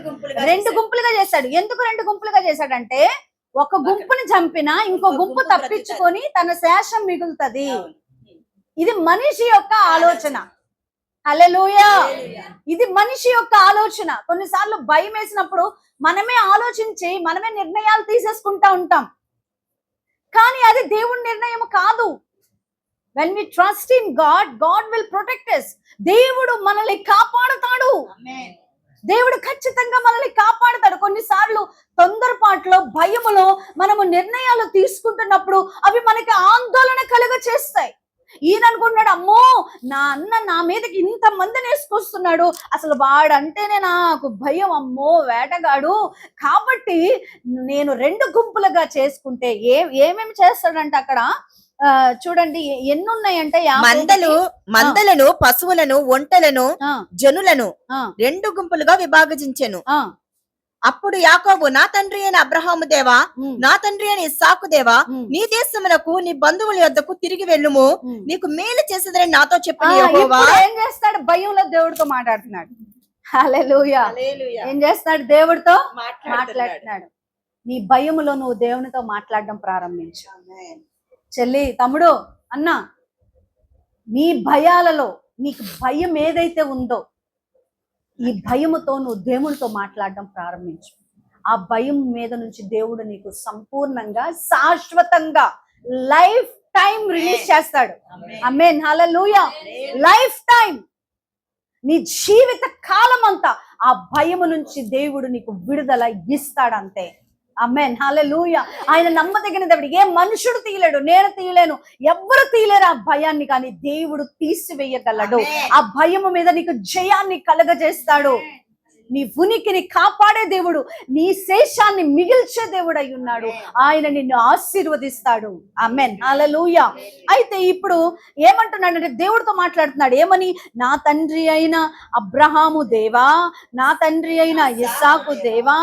2 గుంపులుగా చేశాడు. ఎందుకు 2 గుంపులుగా చేశాడంటే, ఒక గుంపుని చంపినా ఇంకో గుంపు తప్పించుకొని తన శేషం మిగులుతుంది. ఇది మనిషి యొక్క ఆలోచన. హల్లెలూయా. ఇది మనిషి యొక్క ఆలోచన. కొన్నిసార్లు భయం వేసినప్పుడు మనమే ఆలోచించి మనమే నిర్ణయాలు తీసేసుకుంటా ఉంటాం. కానీ అది దేవుని నిర్ణయం కాదు. When we trust in God, God will protect us. దేవుడు మనల్ని కాపాడుతాడు. దేవుడు ఖచ్చితంగా మనల్ని కాపాడుతాడు. కొన్నిసార్లు తొందరపాటులో, భయములో మనము నిర్ణయాలు తీసుకుంటున్నప్పుడు అవి మనకి ఆందోళన కలుగ చేస్తాయి. ఈయన అనుకున్నాడు, అమ్మో నా అన్న నా మీదకి ఇంత మందిని వేసుకొస్తున్నాడు, అసలు వాడంటేనే నాకు భయం, అమ్మో వేటగాడు, కాబట్టి నేను 2 గుంపులుగా చేసుకుంటే ఏమేమి చేస్తాడంటే అక్కడ చూడండి ఎన్ని ఉన్నాయంటే మందలను, పశువులను, ఒంటెలను, జనులను 2 గుంపులుగా విభాగించెను. అప్పుడు యాకోబు, నా తండ్రి అయిన అబ్రహాము దేవా, నా తండ్రి అయిన ఇస్సాకు దేవా, నీ దేశమునకు నీ బంధువుల యొద్దకు తిరిగి వెళ్ళుము, నీకు మేలు చేసేదని నాతో చెప్పిన యెహోవా. ఏం చేస్తాడు? భయంలో దేవుడితో మాట్లాడుతున్నాడు. హల్లెలూయా. ఏం చేస్తాడు? దేవుడితో మాట్లాడుతున్నాడు. నీ భయములో నువ్వు దేవునితో మాట్లాడడం ప్రారంభించు. చెల్లి, తమ్ముడు, అన్న, నీ భయాలలో నీకు భయం ఏదైతే ఉందో ఈ భయముతో నువ్వు దేవునితో మాట్లాడడం ప్రారంభించు. ఆ భయం మీద నుంచి దేవుడు నీకు సంపూర్ణంగా, శాశ్వతంగా లైఫ్ టైం రిలీజ్ చేస్తాడు. ఆమేన్. హల్లెలూయా. లైఫ్ టైం, నీ జీవిత కాలం అంతా ఆ భయము నుంచి దేవుడు నీకు విడుదల ఇస్తాడంతే. ఆమేన్. హల్లెలూయా. ఆయన నమ్మదగిన దేవుడు. ఏ మనుషుడు తీయలేడు, నేను తీయలేను, ఎవ్వరు తీయలేరు ఆ భయాన్ని, కానీ దేవుడు తీసివేయగలడు. ఆ భయము మీద నీకు జయాన్ని కలగజేస్తాడు. నీ ఉనికిని కాపాడే దేవుడు, నీ శేషాన్ని మిగిల్చే దేవుడు అయి ఉన్నాడు. ఆయన నిన్ను ఆశీర్వదిస్తాడు. ఆమేన్. హల్లెలూయా. అయితే ఇప్పుడు ఏమంటున్నాడంటే దేవుడితో మాట్లాడుతున్నాడు. ఏమని? నా తండ్రి అయిన అబ్రహాము దేవా, నా తండ్రి అయిన ఇస్సాకు దేవా,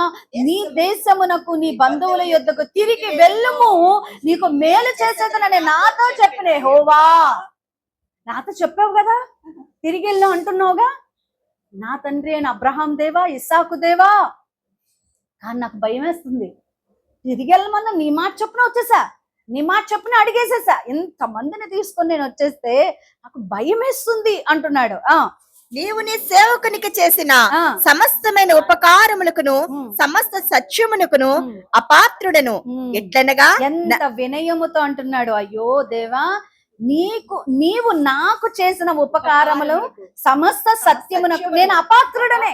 నీ దేశమునకు నీ బంధువుల యొద్దకు తిరిగి వెళ్ళుము, నీకు మేలు చేసేదనని నాతో చెప్పిన యెహోవా. నాతో చెప్పావు కదా, తిరిగి వెళ్ళు అంటున్నావుగా. నా తండ్రి అయిన అబ్రహాం దేవా, ఇస్సాకు దేవా, కానీ నాకు భయం వేస్తుంది. తిరిగి వెళ్ళమన్నా నీ మాట చొప్పున వచ్చేసా, నీ మాట చొప్పున అడిగేసేసా, ఇంతమందిని తీసుకొని నేను వచ్చేస్తే నాకు భయం వేస్తుంది అంటున్నాడు. నీవు నీ సేవకునికి చేసిన సమస్తమైన ఉపకారములకును సమస్త సత్యమునకును అపాత్రుడను. ఎట్లనగా ఎంత వినయముతో అంటున్నాడు. అయ్యో దేవా, నీవు నాకు చేసిన ఉపకారములు సమస్త సత్యమునకు నేను అపాత్రుడనే,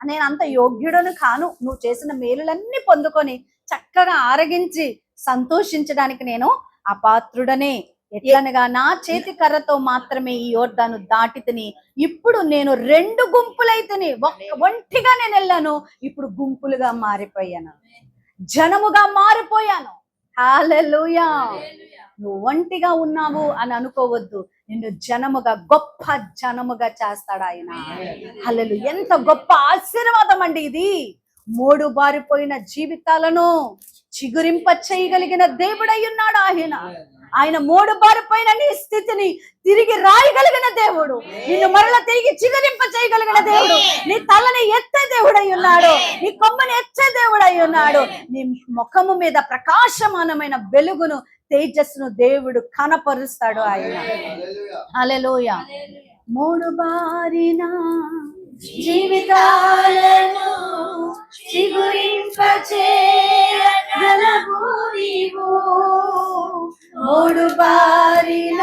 నేను అంత యోగ్యుడను కాను. నువ్వు చేసిన మేలులన్నీ పొందుకొని చక్కగా ఆరగించి సంతోషించడానికి నేను అపాత్రుడనే. ఎట్లనగా నా చేతి కర్రతో మాత్రమే ఈ యోర్దాను దాటి తిని ఇప్పుడు నేను 2 గుంపులైతిని. ఒంటిగా నేను వెళ్ళాను, ఇప్పుడు గుంపులుగా మారిపోయాను, జనముగా మారిపోయాను. హల్లెలూయా. నువ్వు ఒంటిగా ఉన్నావు అని అనుకోవద్దు, నిన్ను జనముగా, గొప్ప జనముగా చేస్తాడు ఆయన. హల్లెలూయా. ఎంత గొప్ప ఆశీర్వాదం అండి ఇది. మోడు బారిపోయిన జీవితాలను చిగురింప చేయగలిగిన దేవుడై ఉన్నాడు ఆయన. ఆయన మోడు బారిపోయిన నీ స్థితిని తిరిగి రాయగలిగిన దేవుడు, నిన్ను మరలా తిరిగి చిగురింప చేయగలిగిన దేవుడు, నీ తలని ఎత్తే దేవుడై ఉన్నాడు, నీ కొమ్మని ఎత్తే దేవుడై ఉన్నాడు. నీ ముఖము మీద ప్రకాశమానమైన వెలుగును, తేజస్సును దేవుడు కనపరుస్తాడు ఆయన. హల్లెలూయా. మోడు బారిన జీవితాలను చిగురింపచేయగలవు నీవు. మోడు బారిన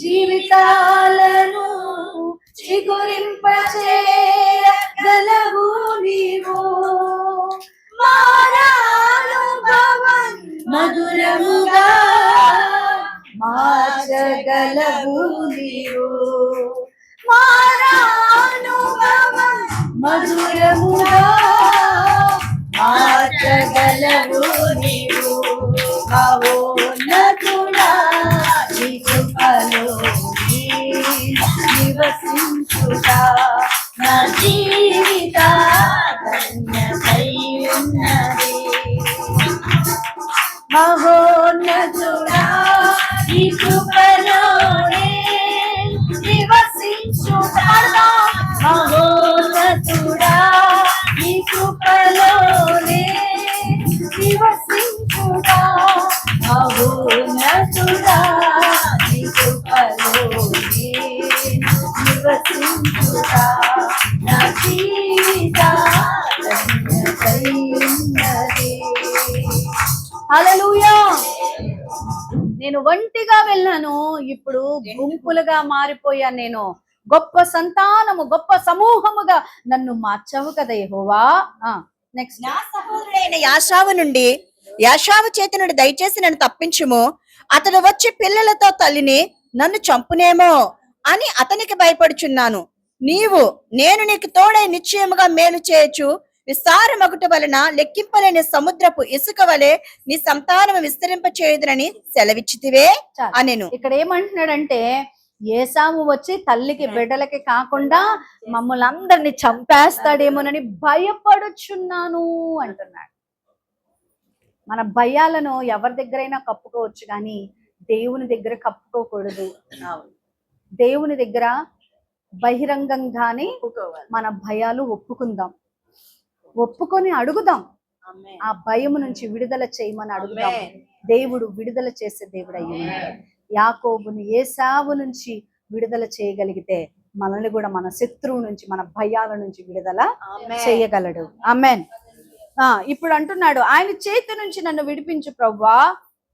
జీవితాలను చిగురింపచేయగలవు నీవు. మారానుభవం మధురముగా మార్చగలవు నీవు. మారానుభవం మధురముగా మార్చగలవు నీవు. మహోన్నతుడా నీ కృపలో నివసించుట నా జీవిత ధన్యమై ఉన్నది. మహోన్నతుడా నీ కృపలోనే నివసించుట. మహోన్నతుడా నీ కృపలోనే నివసించుట. మహోన్నతుడా నీ కృపలోనే నివసించుట నా జీవిత ధన్యమై ఉన్నది. హల్లెలూయా. నేను ఒంటిగా వెళ్ళాను, ఇప్పుడు గుంపులుగా మారిపోయాను. నేను గొప్ప సంతానము, గొప్ప సమూహముగా నన్ను మార్చావు కదా యెహోవా. నెక్స్ట్. నా సహోదరుడైన యాషావు నుండి, యాషావు చేతి నుండి దయచేసి నన్ను తప్పించుము. అతడు వచ్చి పిల్లలతో తల్లిని నన్ను చంపునేమో అని అతనికి భయపడుచున్నాను. నేను నీకు తోడై నిశ్చయముగా మేలు చేయొచ్చు. విస్తారమగుట వలన లెక్కింపలేని సముద్రపు ఇసుక వలె నీ సంతానము విస్తరింప చేయుదునని సెలవిచ్చితివే అనెను. ఇక్కడ ఏమంటున్నాడంటే, ఏసావు వచ్చి తల్లికి బిడ్డలకి కాకుండా మమ్మల్ని అందరినీ చంపేస్తాడేమోనని భయపడుచున్నాను అంటున్నాడు. మన భయాలను ఎవరి దగ్గరైనా కప్పుకోవచ్చు, కానీ దేవుని దగ్గర కప్పుకోకూడదు. దేవుని దగ్గర బహిరంగంగానే మన భయాలు ఒప్పుకొని అడుగుదాం. ఆ భయం నుంచి విడుదల చేయమని అడుగుదాం. దేవుడు విడుదల చేసే దేవుడు అయ్యాడు. యాకోబుని ఏసావు నుంచి విడుదల చేయగలిగితే మనల్ని కూడా మన శత్రువు నుంచి, మన భయాల నుంచి విడుదల చేయగలడు. ఆమేన్. ఇప్పుడు అంటున్నాడు, ఆయన చేతి నుంచి నన్ను విడిపించు ప్రభువా.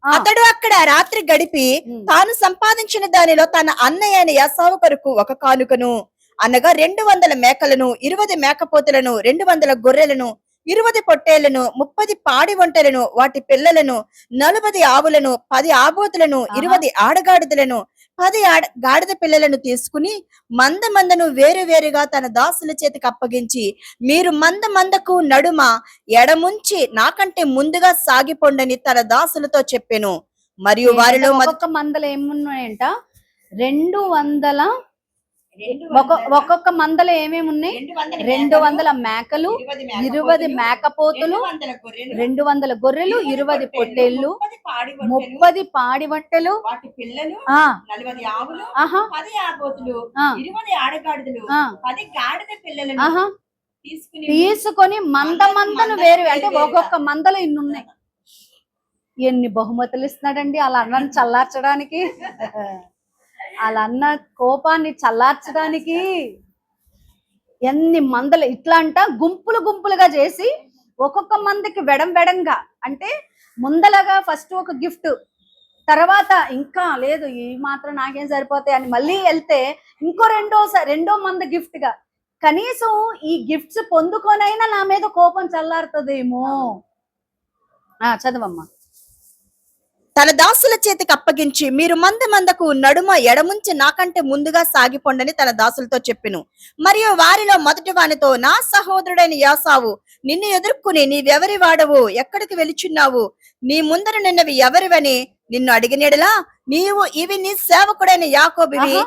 అతడు అక్కడ రాత్రి గడిపి తాను సంపాదించిన దానిలో తన అన్నయ్య అయిన యాసావు కొరకు ఒక కానుకను, అనగా 200 మేకలను, 20 మేకపోతులను, 200 గొర్రెలను, 20 పొట్టేళ్లను, 30 పాడి ఒంటెలను, వాటి పిల్లలను, 40 ఆవులను, 10 ఆబోతులను, 20 ఆడగాడిదలను, 10 గాడిద పిల్లలను తీసుకుని మందను వేరువేరుగా తన దాసుల చేతికి అప్పగించి, మీరు మందకు నడుమ ఎడముంచి నాకంటే ముందుగా సాగిపోండని తన దాసులతో చెప్పెను. మరియు వారిలో ఒక్కొక్క మందలు ఏమున్నాయంట? 200. ఒక్కొక్క మందలో ఏమేమి ఉన్నాయి? 200 మేకలు, 20 మేకపోతులు, 200 గొర్రెలు, 20 పొట్టేళ్లు, 30 పాడి వంటలు, 40 తీసుకొని మందను వేరు, అంటే ఒక్కొక్క మందలో ఇన్ని ఉన్నాయి. ఎన్ని బహుమతులు ఇస్తున్నాడండి అలా అన్నని చల్లార్చడానికి, అలా అన్న కోపాన్ని చల్లార్చడానికి. ఎన్ని మందలు ఇట్లా అంట గుంపులుగా చేసి ఒక్కొక్క మందికి వెడంగా, అంటే ముందలగా ఫస్ట్ ఒక గిఫ్ట్, తర్వాత ఇంకా లేదు ఈ మాత్రం నాకేం సరిపోతాయి అని మళ్ళీ వెళ్తే ఇంకో రెండో మంద గిఫ్ట్ గా, కనీసం ఈ గిఫ్ట్స్ పొందుకొనైనా నా మీద కోపం చల్లారుతుందేమో. చదవమ్మా. తన దాసుల చేతికి అప్పగించి, మీరు మందకు నడుమ ఎడముంచి నాకంటే ముందుగా సాగిపోండని తన దాసులతో చెప్పెను. మరియు వారిలో మొదటి వానితో, నా సహోదరుడైన యాసావు నిన్ను ఎదుర్కొని, నీవెవరి వాడవు, ఎక్కడికి వెళుచున్నావు, నీ ముందర నిన్నవి ఎవరివని నిన్ను అడిగినెడలా, నీవు ఇవి నీ సేవకుడైన యాకోబువి,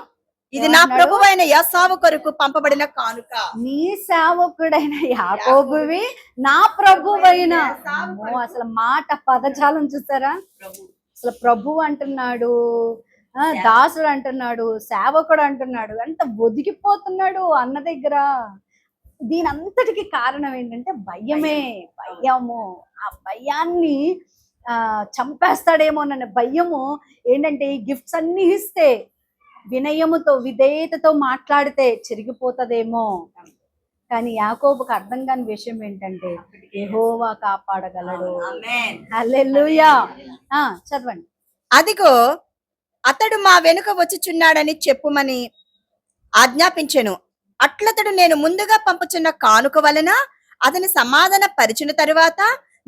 ఇది నా ప్రభువైన యాసావు కొరకు పంపబడిన కానుక. నీ సేవకుడైన యాకోబువి, నా ప్రభువైన. అమ్మో, అసలు మాట పదజాలం చూసారా? అసలు ప్రభు అంటున్నాడు, దాసుడు అంటున్నాడు, సేవకుడు అంటున్నాడు, అంత ఒదిగిపోతున్నాడు అన్న దగ్గర. దీని అంతటికి కారణం ఏంటంటే భయము. ఆ భయాన్ని చంపేస్తాడేమోనన్న భయము. ఏంటంటే ఈ గిఫ్ట్స్ అన్ని ఇస్తే, వినయముతో విధేయతతో మాట్లాడితే చెరిగిపోతుందేమో. కానీ యాకోబుకు అర్థం కాని విషయం ఏంటంటే యెహోవా కాపాడగలడు. హల్లెలూయా. చదవండి. అదిగో అతడు మా వెనుక వచ్చుచున్నాడని చెప్పుమని ఆజ్ఞాపించెను. అట్లతడు నేను ముందుగా పంపుచున్న కానుక వలన అతని సమాధాన పరిచిన తరువాత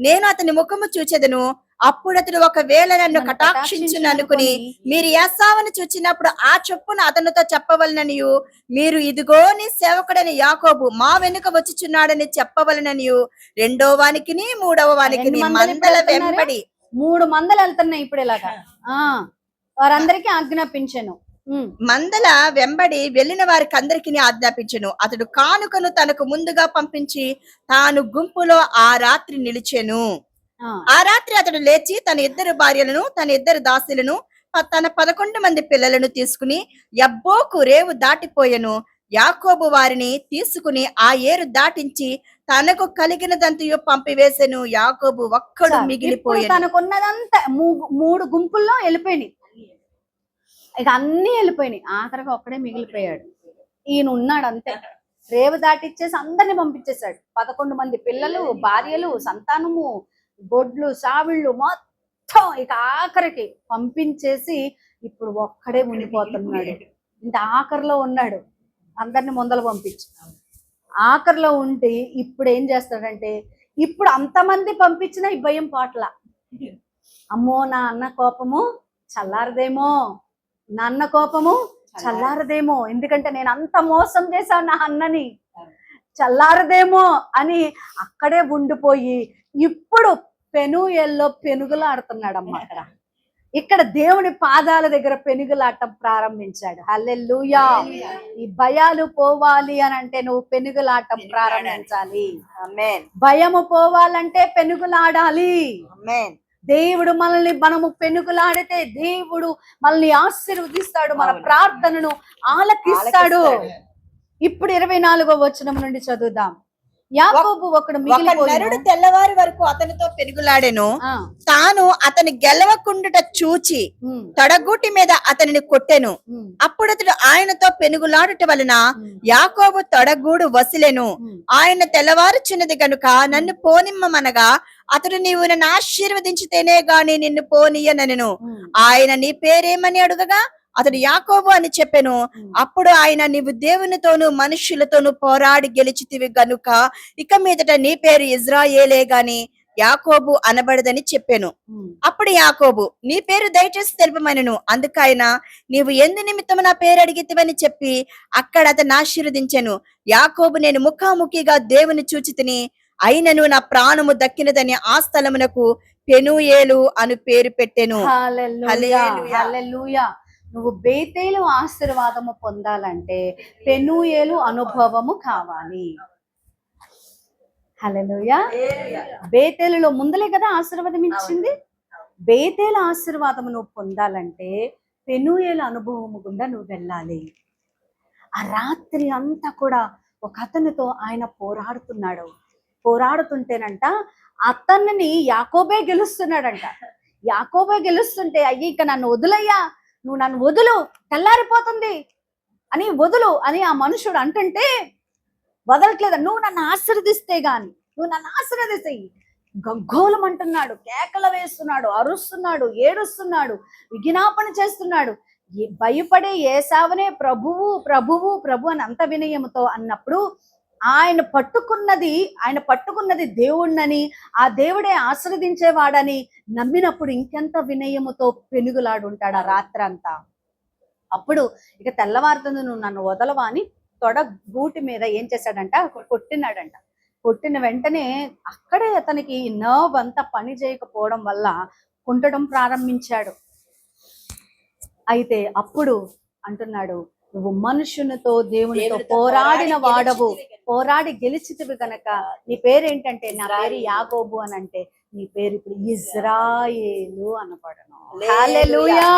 నేను అతని ముఖము చూచెదను. అప్పుడు అతడు ఒకవేళ నన్ను కటాక్షించును అనుకుని, మీరు యాసావును చూచినప్పుడు ఆ చొప్పున అతనితో చెప్పవలననియు, మీరు ఇదిగో నీ సేవకుడైన యాకోబు మా వెనుక వచ్చుచున్నాడని చెప్పవలననియు, రెండో వానికిని మూడవ వానికిని మందల వెంబడి 3 మందలు వెళ్తున్నాయి ఇప్పుడు ఇలాగా. వారందరికీ ఆజ్ఞాపించెను. మందల వెంబడి వెళ్లిన వారికి అందరికీ ఆజ్ఞాపించెను. అతడు కానుకను తనకు ముందుగా పంపించి తాను గుంపులో ఆ రాత్రి నిలిచెను. ఆ రాత్రి అతడు లేచి తన 2 భార్యలను, తన 2 దాసులను, తన 11 మంది పిల్లలను తీసుకుని యబ్బోకు రేవు దాటిపోయెను. యాకోబు వారిని తీసుకుని ఆ ఏరు దాటించి తనకు కలిగినదంతయు పంపివేసెను. యాకోబు ఒక్కడు మిగిలిపోయాను. తనకున్నదంతా 3 గుంపుల్లో వెళ్ళిపోయినాయి. ఇక అన్ని వెళ్ళిపోయినాయి. ఆఖరికి ఒక్కడే మిగిలిపోయాడు. ఈయన ఉన్నాడు అంతే. రేవు దాటిచ్చేసి అందరిని పంపించేశాడు. 11 మంది పిల్లలు, భార్యలు, సంతానము, గొడ్లు, సావిళ్ళు మొత్తం ఇక ఆఖరికి పంపించేసి ఇప్పుడు ఒక్కడే ఉండిపోతున్నాడు. ఇంత ఆఖరిలో ఉన్నాడు. అందరిని ముందలు పంపించి ఆఖరిలో ఉంటే ఇప్పుడు ఏం చేస్తాడంటే, ఇప్పుడు అంతమంది పంపించినా ఈ భయం పాటల. అమ్మో, నా అన్న కోపము చల్లారదేమో, నా అన్న కోపము చల్లారదేమో, ఎందుకంటే నేను అంత మోసం చేశాను నా అన్నని, చల్లారదేమో అని అక్కడే ఉండిపోయి ఇప్పుడు పెనుయల్లో పెనుగులాడుతున్నాడు. అక్కడ ఇక్కడ దేవుని పాదాల దగ్గర పెనుగులాటం ప్రారంభించాడు. హల్లెలూయా. ఈ భయాలు పోవాలి అని అంటే నువ్వు పెనుగులాటం ప్రారంభించాలి. భయము పోవాలంటే పెనుగులాడాలి. దేవుడు మనము పెనుగులాడితే దేవుడు మనల్ని ఆశీర్వదిస్తాడు, మన ప్రార్థనను ఆలకిస్తాడు. ఇప్పుడు 24వ వచనం నుండి చదువుదాం. యాకోబు ఒకడు నరుడు తెల్లవారి వరకు అతనితో పెనుగులాడెను. తాను అతని గెలవకుండుట చూచి తొడగూటి మీద అతనిని కొట్టెను. అప్పుడు అతడు ఆయనతో పెనుగులాడుట వలన యాకోబు తొడగూడు వసిలెను. ఆయన తెల్లవారుచున్నది గనుక నన్ను పోనిమ్మనగా అతడు, నీవు నన్ను ఆశీర్వదించితేనే గాని నిన్ను పోనీయనెను. ఆయన నీ పేరేమని అడుగగా అతడు యాకోబు అని చెప్పెను. అప్పుడు ఆయన, నీవు దేవునితోనూ మనుష్యులతోనూ పోరాడి గెలిచితివి గనుక ఇక మీదట నీ పేరు ఇజ్రాయేలే గాని యాకోబు అనబడదని చెప్పాను. అప్పుడు యాకోబు, నీ పేరు దయచేసి తెలుపమనెను. అందుకైన, నీవు ఎందు నిమిత్తము నా పేరు అడిగితివని చెప్పి అక్కడ అతను ఆశీర్వదించెను. యాకోబు, నేను ముఖాముఖిగా దేవుని చూచితిని, అయినను నా ప్రాణము దక్కినదని ఆ స్థలమునకు పెనుయేలు అను పేరు పెట్టెను. హల్లెలూయా. నువ్వు బేతేలు ఆశీర్వాదము పొందాలంటే పెనుయేలు అనుభవము కావాలి. హల్లెలూయా. బేతేలులో ముందలే కదా ఆశీర్వాదం ఇచ్చింది. బేతేలు ఆశీర్వాదము నువ్వు పొందాలంటే పెనుయేలు అనుభవము గుండా నువ్వు వెళ్ళాలి. ఆ రాత్రి అంతా కూడా ఒక అతనితో ఆయన పోరాడుతుంటేనంట అతన్ని యాకోబే గెలుస్తున్నాడంట. యాకోబే గెలుస్తుంటే, అయ్యి ఇక నన్ను వదులయ్యా, నువ్వు నన్ను వదులు, తెల్లారిపోతుంది అని వదులు అని ఆ మనుషుడు అంటుంటే వదలట్లేదు. నువ్వు నన్ను ఆశీర్వదిస్తే గాని, నువ్వు నన్ను ఆశీర్వదిస్తే, గగ్గోలం అంటున్నాడు, కేకలు వేస్తున్నాడు, అరుస్తున్నాడు, ఏడుస్తున్నాడు, విజ్ఞాపన చేస్తున్నాడు. భయపడే ఏసావునే ప్రభువు ప్రభువు ప్రభు అని అంత వినయముతో అన్నప్పుడు ఆయన పట్టుకున్నది దేవుణ్ణని, ఆ దేవుడే ఆశీర్వదించేవాడని నమ్మినప్పుడు ఇంకెంత వినయముతో పెనుగులాడుంటాడు ఆ రాత్రంతా. అప్పుడు ఇక తెల్లవారుతుంది, నువ్వు నన్ను వదలవా అని తొడ గూటి మీద ఏం చేశాడంట, కొట్టినాడంట. కొట్టిన వెంటనే అక్కడే అతనికి నర్వ్ అంతా పని చేయకపోవడం వల్ల కుంటడం ప్రారంభించాడు. అయితే అప్పుడు అంటున్నాడు, నువ్వు మనుషునితో దేవునితో పోరాడిన వాడవు, పోరాడి గెలిచితివి గనక నీ పేరేంటంటే, నా పేరు యాకోబు అని అంటే నీ పేరు ఇప్పుడు ఇజ్రాయేలు అనబడను. హల్లెలూయా.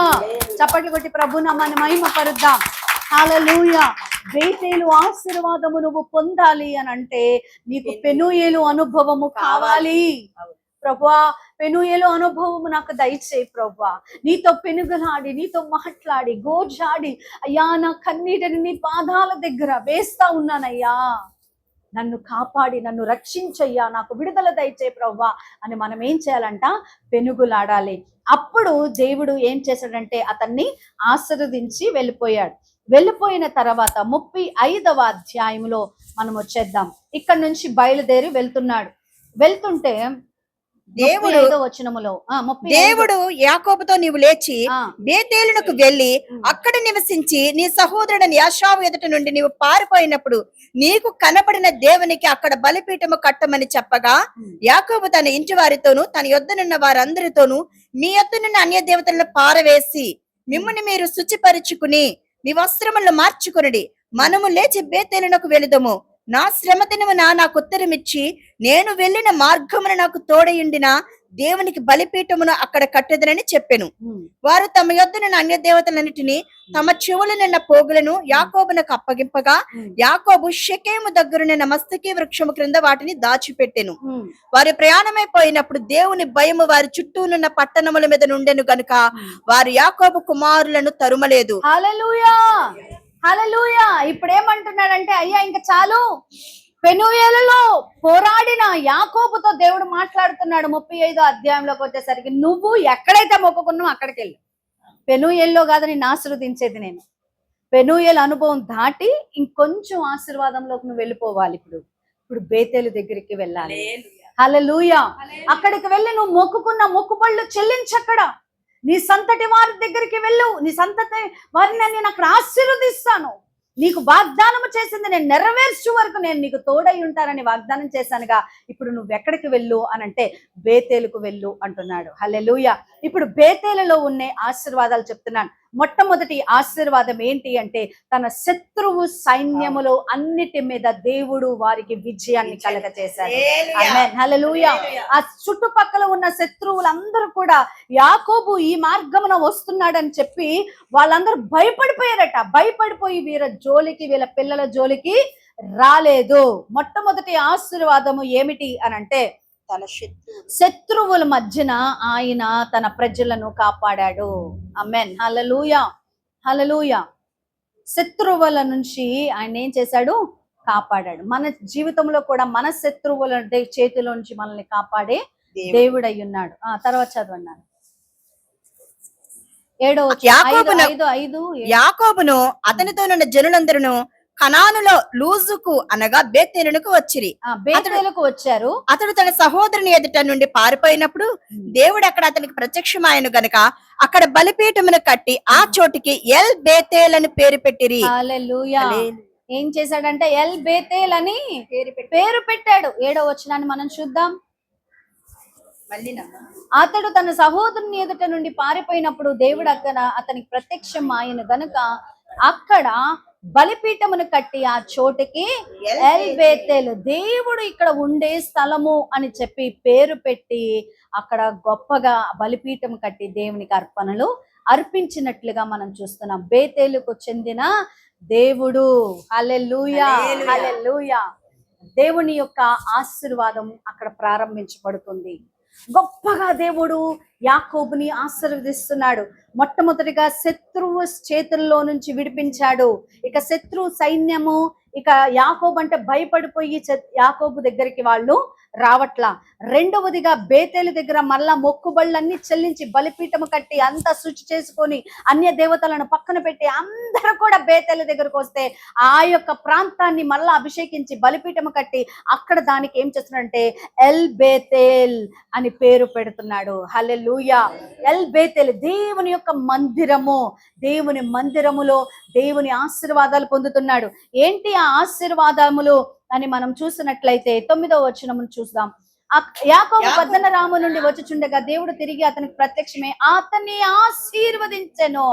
చప్పట్లు కొట్టి ప్రభు నామాన్ని మహిమ పరుద్దాం. హల్లెలూయా. బేతేలు ఆశీర్వాదము నువ్వు పొందాలి అని అంటే నీకు పెనూయేలు అనుభవము కావాలి. ప్రభువా, పెనూయేలు అనుభవము నాకు దయచేయి ప్రభువా. నీతో పెనుగలాడి, నీతో మాట్లాడి, గోజాడి, అయ్యా నా కన్నీటిని నీ పాదాల దగ్గర వేస్తా ఉన్నానయ్యా, నన్ను కాపాడి నన్ను రక్షించయ్యా, నాకు విడుదల దయచేయి ప్రభువా అని మనం ఏం చేయాలంట, పెనుగులాడాలి. అప్పుడు దేవుడు ఏం చేశాడంటే అతన్ని ఆశీర్వదించి వెళ్ళిపోయాడు. వెళ్ళిపోయిన తర్వాత 35వ అధ్యాయంలో మనం వచ్చేద్దాం. ఇక్కడ నుంచి బయలుదేరి వెళ్తుంటే దేవుడు వచనములో దేవుడు యాకోబుతో నీవు లేచి బేతేలునకు వెళ్లి అక్కడ నివసించి నీ సహోదరుడని యాషావు ఎదుట నుండి నీవు పారిపోయినప్పుడు నీకు కనపడిన దేవునికి అక్కడ బలిపీఠము కట్టమని చెప్పగా, యాకోబు తన ఇంటి వారితోనూ తన యొద్దనున్న వారందరితోనూ మీ యొద్దనున్న అన్య దేవతలను పారవేసి మిమ్మల్ని మీరు శుచిపరుచుకుని మీ వస్త్రములను మార్చుకునుడి, మనము లేచి బేతేలునకు వెళుదము. నా శ్రమ దినమున నాకు ఉత్తరమిచ్చి నేను వెళ్ళిన మార్గమున నాకు తోడయుండిన దేవునికి బలిపీఠమును అక్కడ కట్టెదనని చెప్పెను. వారు తమ యొద్దనున్న అన్య దేవతలన్నిటిని తమ చెవులనున్న పోగులను యాకోబునకు అప్పగింపగా, యాకోబు షెకెము దగ్గరున్న మస్తకి వృక్షము క్రింద వాటిని దాచిపెట్టెను. వారు ప్రయాణమైపోయినప్పుడు దేవుని భయము వారి చుట్టూనున్న పట్టణముల మీద నుండెను గనుక వారు యాకోబు కుమారులను తరుమలేదు. హల్లెలూయా. హల్లెలూయా. ఇప్పుడు ఏమంటున్నాడంటే, అయ్యా ఇంకా చాలు, పెనూయేలులో పోరాడిన యాకోబుతో దేవుడు మాట్లాడుతున్నాడు. 35వ అధ్యాయంలోకి వచ్చేసరికి, నువ్వు ఎక్కడైతే మొక్కుకున్నావు అక్కడికి వెళ్ళు, పెనూయేలులో కాదని నిన్ను ఆశీర్వదించేది నేను. పెనూయేలు అనుభవం దాటి ఇంకొంచెం ఆశీర్వాదంలోకి నువ్వు వెళ్ళిపోవాలి. ఇప్పుడు బేతేలు దగ్గరికి వెళ్ళాలి. హల్లెలూయా. అక్కడికి వెళ్ళి నువ్వు మొక్కుకున్న మొక్కుబళ్ళు చెల్లించక్కడ. నీ సంతటి వారి దగ్గరికి వెళ్ళు, నీ సంతతి వారిని నేను అక్కడ ఆశీర్వదిస్తాను, నీకు వాగ్దానం చేసింది నేను నెరవేర్చు వరకు నేను నీకు తోడై ఉంటానని వాగ్దానం చేశానుగా, ఇప్పుడు నువ్వు ఎక్కడికి వెళ్ళు అని అంటే బేతేలుకు వెళ్ళు అంటున్నాడు. హల్లెలూయా. ఇప్పుడు బేతేలులో ఉన్న ఆశీర్వాదాలు చెప్తున్నాను. మొట్టమొదటి ఆశీర్వాదం ఏంటి అంటే, తన శత్రువు సైన్యములో అన్నిటి మీద దేవుడు వారికి విజయాన్ని కలగచేశాడు. ఆమేన్. హల్లెలూయా. ఆ చుట్టుపక్కల ఉన్న శత్రువులందరూ కూడా యాకోబు ఈ మార్గమున వస్తున్నాడని చెప్పి వాళ్ళందరూ భయపడిపోయారట. భయపడిపోయి వీళ్ళ పిల్లల జోలికి రాలేదు. మొట్టమొదటి ఆశీర్వాదము ఏమిటి అనంటే, తన శత్రువుల మధ్యన ఆయన తన ప్రజలను కాపాడాడు. ఆమేన్. హల్లెలూయా. హల్లెలూయా. శత్రువుల నుంచి ఆయన ఏం చేశాడు, కాపాడాడు. మన జీవితంలో కూడా మన శత్రువుల చేతిలో నుంచి మనల్ని కాపాడే దేవుడై ఉన్నాడు. తర్వాత చదవన్నాను. 7వ యాకోబును అతనితోనున్న జనులందరూ కనానులో లూజుకు అనగా బేతేలునకు వచ్చిరి. బేతేలుకు వచ్చారు. అతడు తన సహోదరుని ఎదుట నుండి పారిపోయినప్పుడు దేవుడు అక్కడ అతనికి ప్రత్యక్షమాయను గనక అక్కడ బలిపీఠమును కట్టి ఆ చోటికి ఎల్ బేతేల్ అని పేరు పెట్టిరి. హల్లెలూయా. ఏం చేశాడంటే ఎల్ బేతేల్ అని పేరు పెట్టాడు. 7వ వచనాన్ని మనం చూద్దాం. అతడు తన సహోదరుని ఎదుట నుండి పారిపోయినప్పుడు దేవుడు అతనికి ప్రత్యక్షం ఆయన గనుక అక్కడ బలిపీఠమును కట్టి ఆ చోటికి ఎల్ బేతేలు, దేవుడు ఇక్కడ ఉండే స్థలము అని చెప్పి పేరు పెట్టి అక్కడ గొప్పగా బలిపీఠం కట్టి దేవునికి అర్పణలు అర్పించినట్లుగా మనం చూస్తున్నాం. బేతేలుకు చెందిన దేవుడు. హల్లెలూయా. హల్లెలూయా. దేవుని యొక్క ఆశీర్వాదం అక్కడ ప్రారంభించబడుతుంది. గొప్పగా దేవుడు యాకోబుని ఆశీర్వదిస్తున్నాడు. మొట్టమొదటిగా శత్రువు చేతుల్లో నుంచి విడిపించాడు. ఇక శత్రు సైన్యము ఇక యాకోబు అంటే భయపడిపోయి యాకోబు దగ్గరికి వాళ్ళు రావట్లా. రెండవదిగా బేతేలు దగ్గర మళ్ళా మొక్కుబళ్ళన్నీ చెల్లించి బలిపీఠము కట్టి అంతా శుచి చేసుకొని అన్య దేవతలను పక్కన పెట్టి అందరూ కూడా బేతేలు దగ్గరకు వస్తే ఆ యొక్క ప్రాంతాన్ని మళ్ళా అభిషేకించి బలిపీఠము కట్టి అక్కడ దానికి ఏం చేస్తున్నాడంటే ఎల్ బేతేల్ అని పేరు పెడుతున్నాడు. హల్లెలూయా. ఎల్ బేతేల్ దేవుని యొక్క మందిరము. దేవుని మందిరములో దేవుని ఆశీర్వాదాలు పొందుతున్నాడు. ఏంటి ఆ ఆశీర్వాదములు అని మనం చూసినట్లయితే 9వ వచనమును చూద్దాం. యాకోబు పద్దనరాము నుండి వచ్చుచుండగా దేవుడు తిరిగి అతనికి ప్రత్యక్షమే అతన్ని ఆశీర్వదించెను.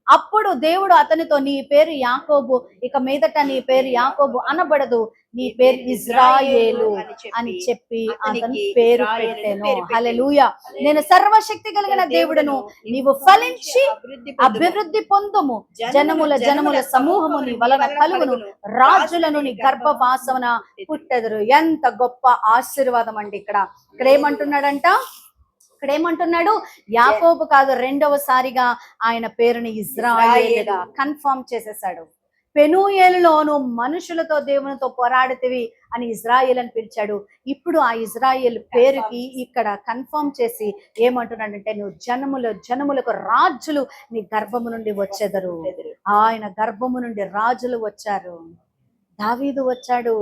అప్పుడు దేవుడు అతనితో, నీ పేరు యాకోబు, ఇక మీదట నీ పేరు యాకోబు అనబడదు, నీ పేరు ఇజ్రాయేలు అని చెప్పి అతని పేరు పెట్టాను. హల్లెలూయా. నేను సర్వశక్తి కలిగిన దేవుడను, నీవు ఫలించి అభివృద్ధి పొందుము, జనముల సమూహము నీ వలన కలుగును, రాజులను నీ గర్భవాసమున పుట్టెదరు. ఎంత గొప్ప ఆశీర్వాదం అండి. ఇక్కడ ఏమంటున్నాడు? యాకోబు కాదు, రెండవసారిగా ఆయన పేరుని ఇజ్రాయేలుగా కన్ఫర్మ్ చేసేసాడు. పెనూయేలులోను మనుషులతో దేవునితో పోరాడితివి అని ఇజ్రాయేల్ అని పిలిచాడు. ఇప్పుడు ఆ ఇజ్రాయేల్ పేరుకి ఇక్కడ కన్ఫర్మ్ చేసి ఏమంటున్నాడంటే, నువ్వు జనములకు రాజులు నీ గర్భము నుండి వచ్చెదరు. ఆయన గర్భము నుండి రాజులు వచ్చారు. దావీదు వచ్చాడు.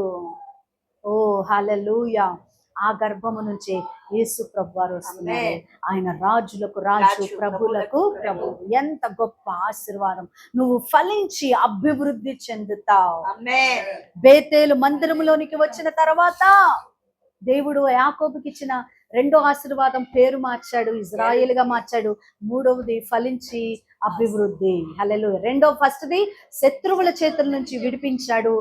ఓ హల్లెలూయా. ఆ గర్భము నుంచి యేసు ప్రభువారు వస్తున్నారు. ఆయన రాజులకు రాజు, ప్రభులకు ప్రభు. ఎంత గొప్ప ఆశీర్వాదం. నువ్వు ఫలించి అభివృద్ధి చెందుతావు. బేతేలు మందిరములోనికి వచ్చిన తర్వాత దేవుడు యాకోబుకి ఇచ్చిన రెండో ఆశీర్వాదం పేరు మార్చాడు, ఇజ్రాయేలుగా మార్చాడు. మూడవది ఫలించి అభివృద్ధి. హల్లెలూయా. ఫస్ట్ది శత్రువుల చేతుల నుంచి విడిపించాడు.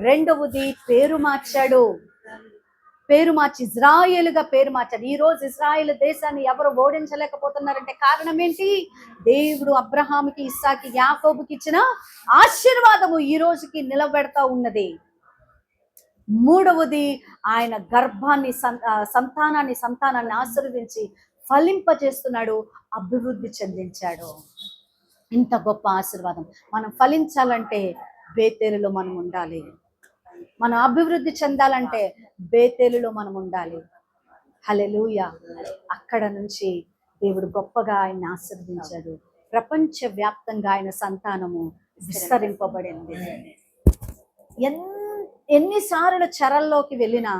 రెండవది పేరు మార్చాడు. పేరు మార్చి ఇజ్రాయేలుగా పేరు మార్చాడు. ఈ రోజు ఇజ్రాయేల్ దేశాన్ని ఎవరు ఓడించలేకపోతున్నారంటే కారణం ఏంటి? దేవుడు అబ్రహాముకి, ఇస్సాకి, యాకోబుకి ఇచ్చిన ఆశీర్వాదము ఈ రోజుకి నిలబెడతా ఉన్నది. మూడవది ఆయన గర్భాన్ని, సంతానాన్ని ఆశీర్వదించి ఫలింపజేస్తున్నాడు, అభివృద్ధి చెందించాడు. ఇంత గొప్ప ఆశీర్వాదం. మనం ఫలించాలంటే బేతేలులో మనం ఉండాలి. మనం అభివృద్ధి చెందాలంటే బేతేలులో మనం ఉండాలి. హల్లెలూయా. అక్కడ నుంచి దేవుడు గొప్పగా ఆయన్ని ఆశీర్వదించాడు. ప్రపంచ వ్యాప్తంగా ఆయన సంతానము విస్తరింపబడింది. ఎన్నిసార్లు చెరల్లోకి వెళ్ళినా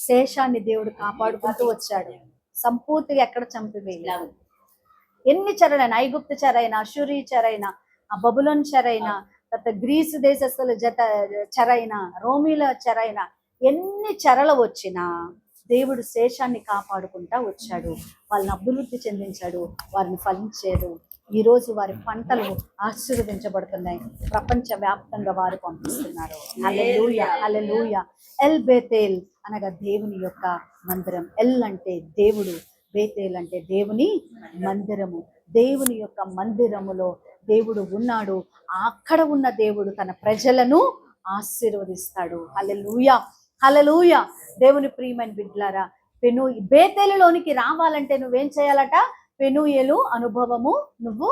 శేషాన్ని దేవుడు కాపాడుకుంటూ వచ్చాడు. సంపూర్తిగా ఎక్కడ చంపివేయలేదు. ఎన్ని చెరలైనా, ఐగుప్తు చెరైనా, అషూరీ చెరైనా, ఆ బబులోన్ చెరైనా, తర్వాత గ్రీసు దేశస్తుల చెరైనా, రోమీల చెరైనా, ఎన్ని చెరలు వచ్చినా దేవుడు శేషాన్ని కాపాడుకుంటా వచ్చాడు. వాళ్ళని అభివృద్ధి చెందించాడు, వారిని ఫలించాడు. ఈరోజు వారి పంటలు ఆశీర్వదించబడుతున్నాయి. ప్రపంచ వ్యాప్తంగా వారు పంపిస్తున్నారు. హల్లెలూయా, హల్లెలూయా. ఎల్ బేతేల్ అనగా దేవుని యొక్క మందిరం. ఎల్ అంటే దేవుడు, బేతేల్ అంటే దేవుని మందిరము. దేవుని యొక్క మందిరములో దేవుడు ఉన్నాడు. అక్కడ ఉన్న దేవుడు తన ప్రజలను ఆశీర్వదిస్తాడు. హల్లెలూయా, హల్లెలూయా. దేవుని ప్రియమైన బిడ్డలారా, బేతేలులోనికి రావాలంటే నువ్వేం చేయాలట? పెనూయేలు అనుభవము నువ్వు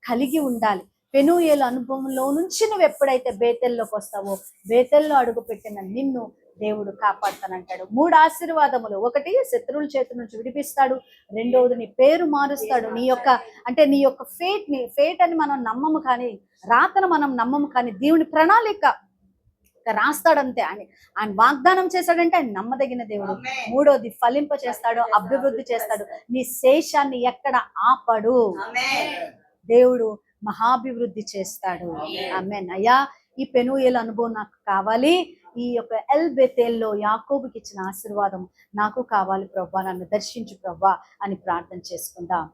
కలిగి ఉండాలి. పెనూయేలు అనుభవంలో నుంచి నువ్వు ఎప్పుడైతే బేతేల్లోకి వస్తావో, బేతేల్లో అడుగు పెట్టిన నిన్ను దేవుడు కాపాడుతానంటాడు. 3 ఆశీర్వాదములు. ఒకటి, శత్రువుల చేతి నుంచి విడిపిస్తాడు. రెండవది, నీ పేరు మారుస్తాడు. నీ యొక్క ఫేట్ అని మనం నమ్మము, కానీ రాతను మనం నమ్మము, కానీ దేవుని ప్రణాళిక రాస్తాడంతే. ఆయన వాగ్దానం చేశాడంటే ఆయన నమ్మదగిన దేవుడు. మూడోది, ఫలింప చేస్తాడు, అభివృద్ధి చేస్తాడు. నీ శేషాన్ని ఎక్కడ ఆపడు. దేవుడు మహాభివృద్ధి చేస్తాడు. ఆమేన్. అయ్యా, ఈ పెనూయేలు అనుభవం నాకు కావాలి. ఈ యొక్క ఎల్ బేతేల్లో యాకోబుకి ఇచ్చిన ఆశీర్వాదం నాకు కావాలి ప్రభువా, నన్ను దర్శించు ప్రభువా అని ప్రార్థన చేసుకుందాం.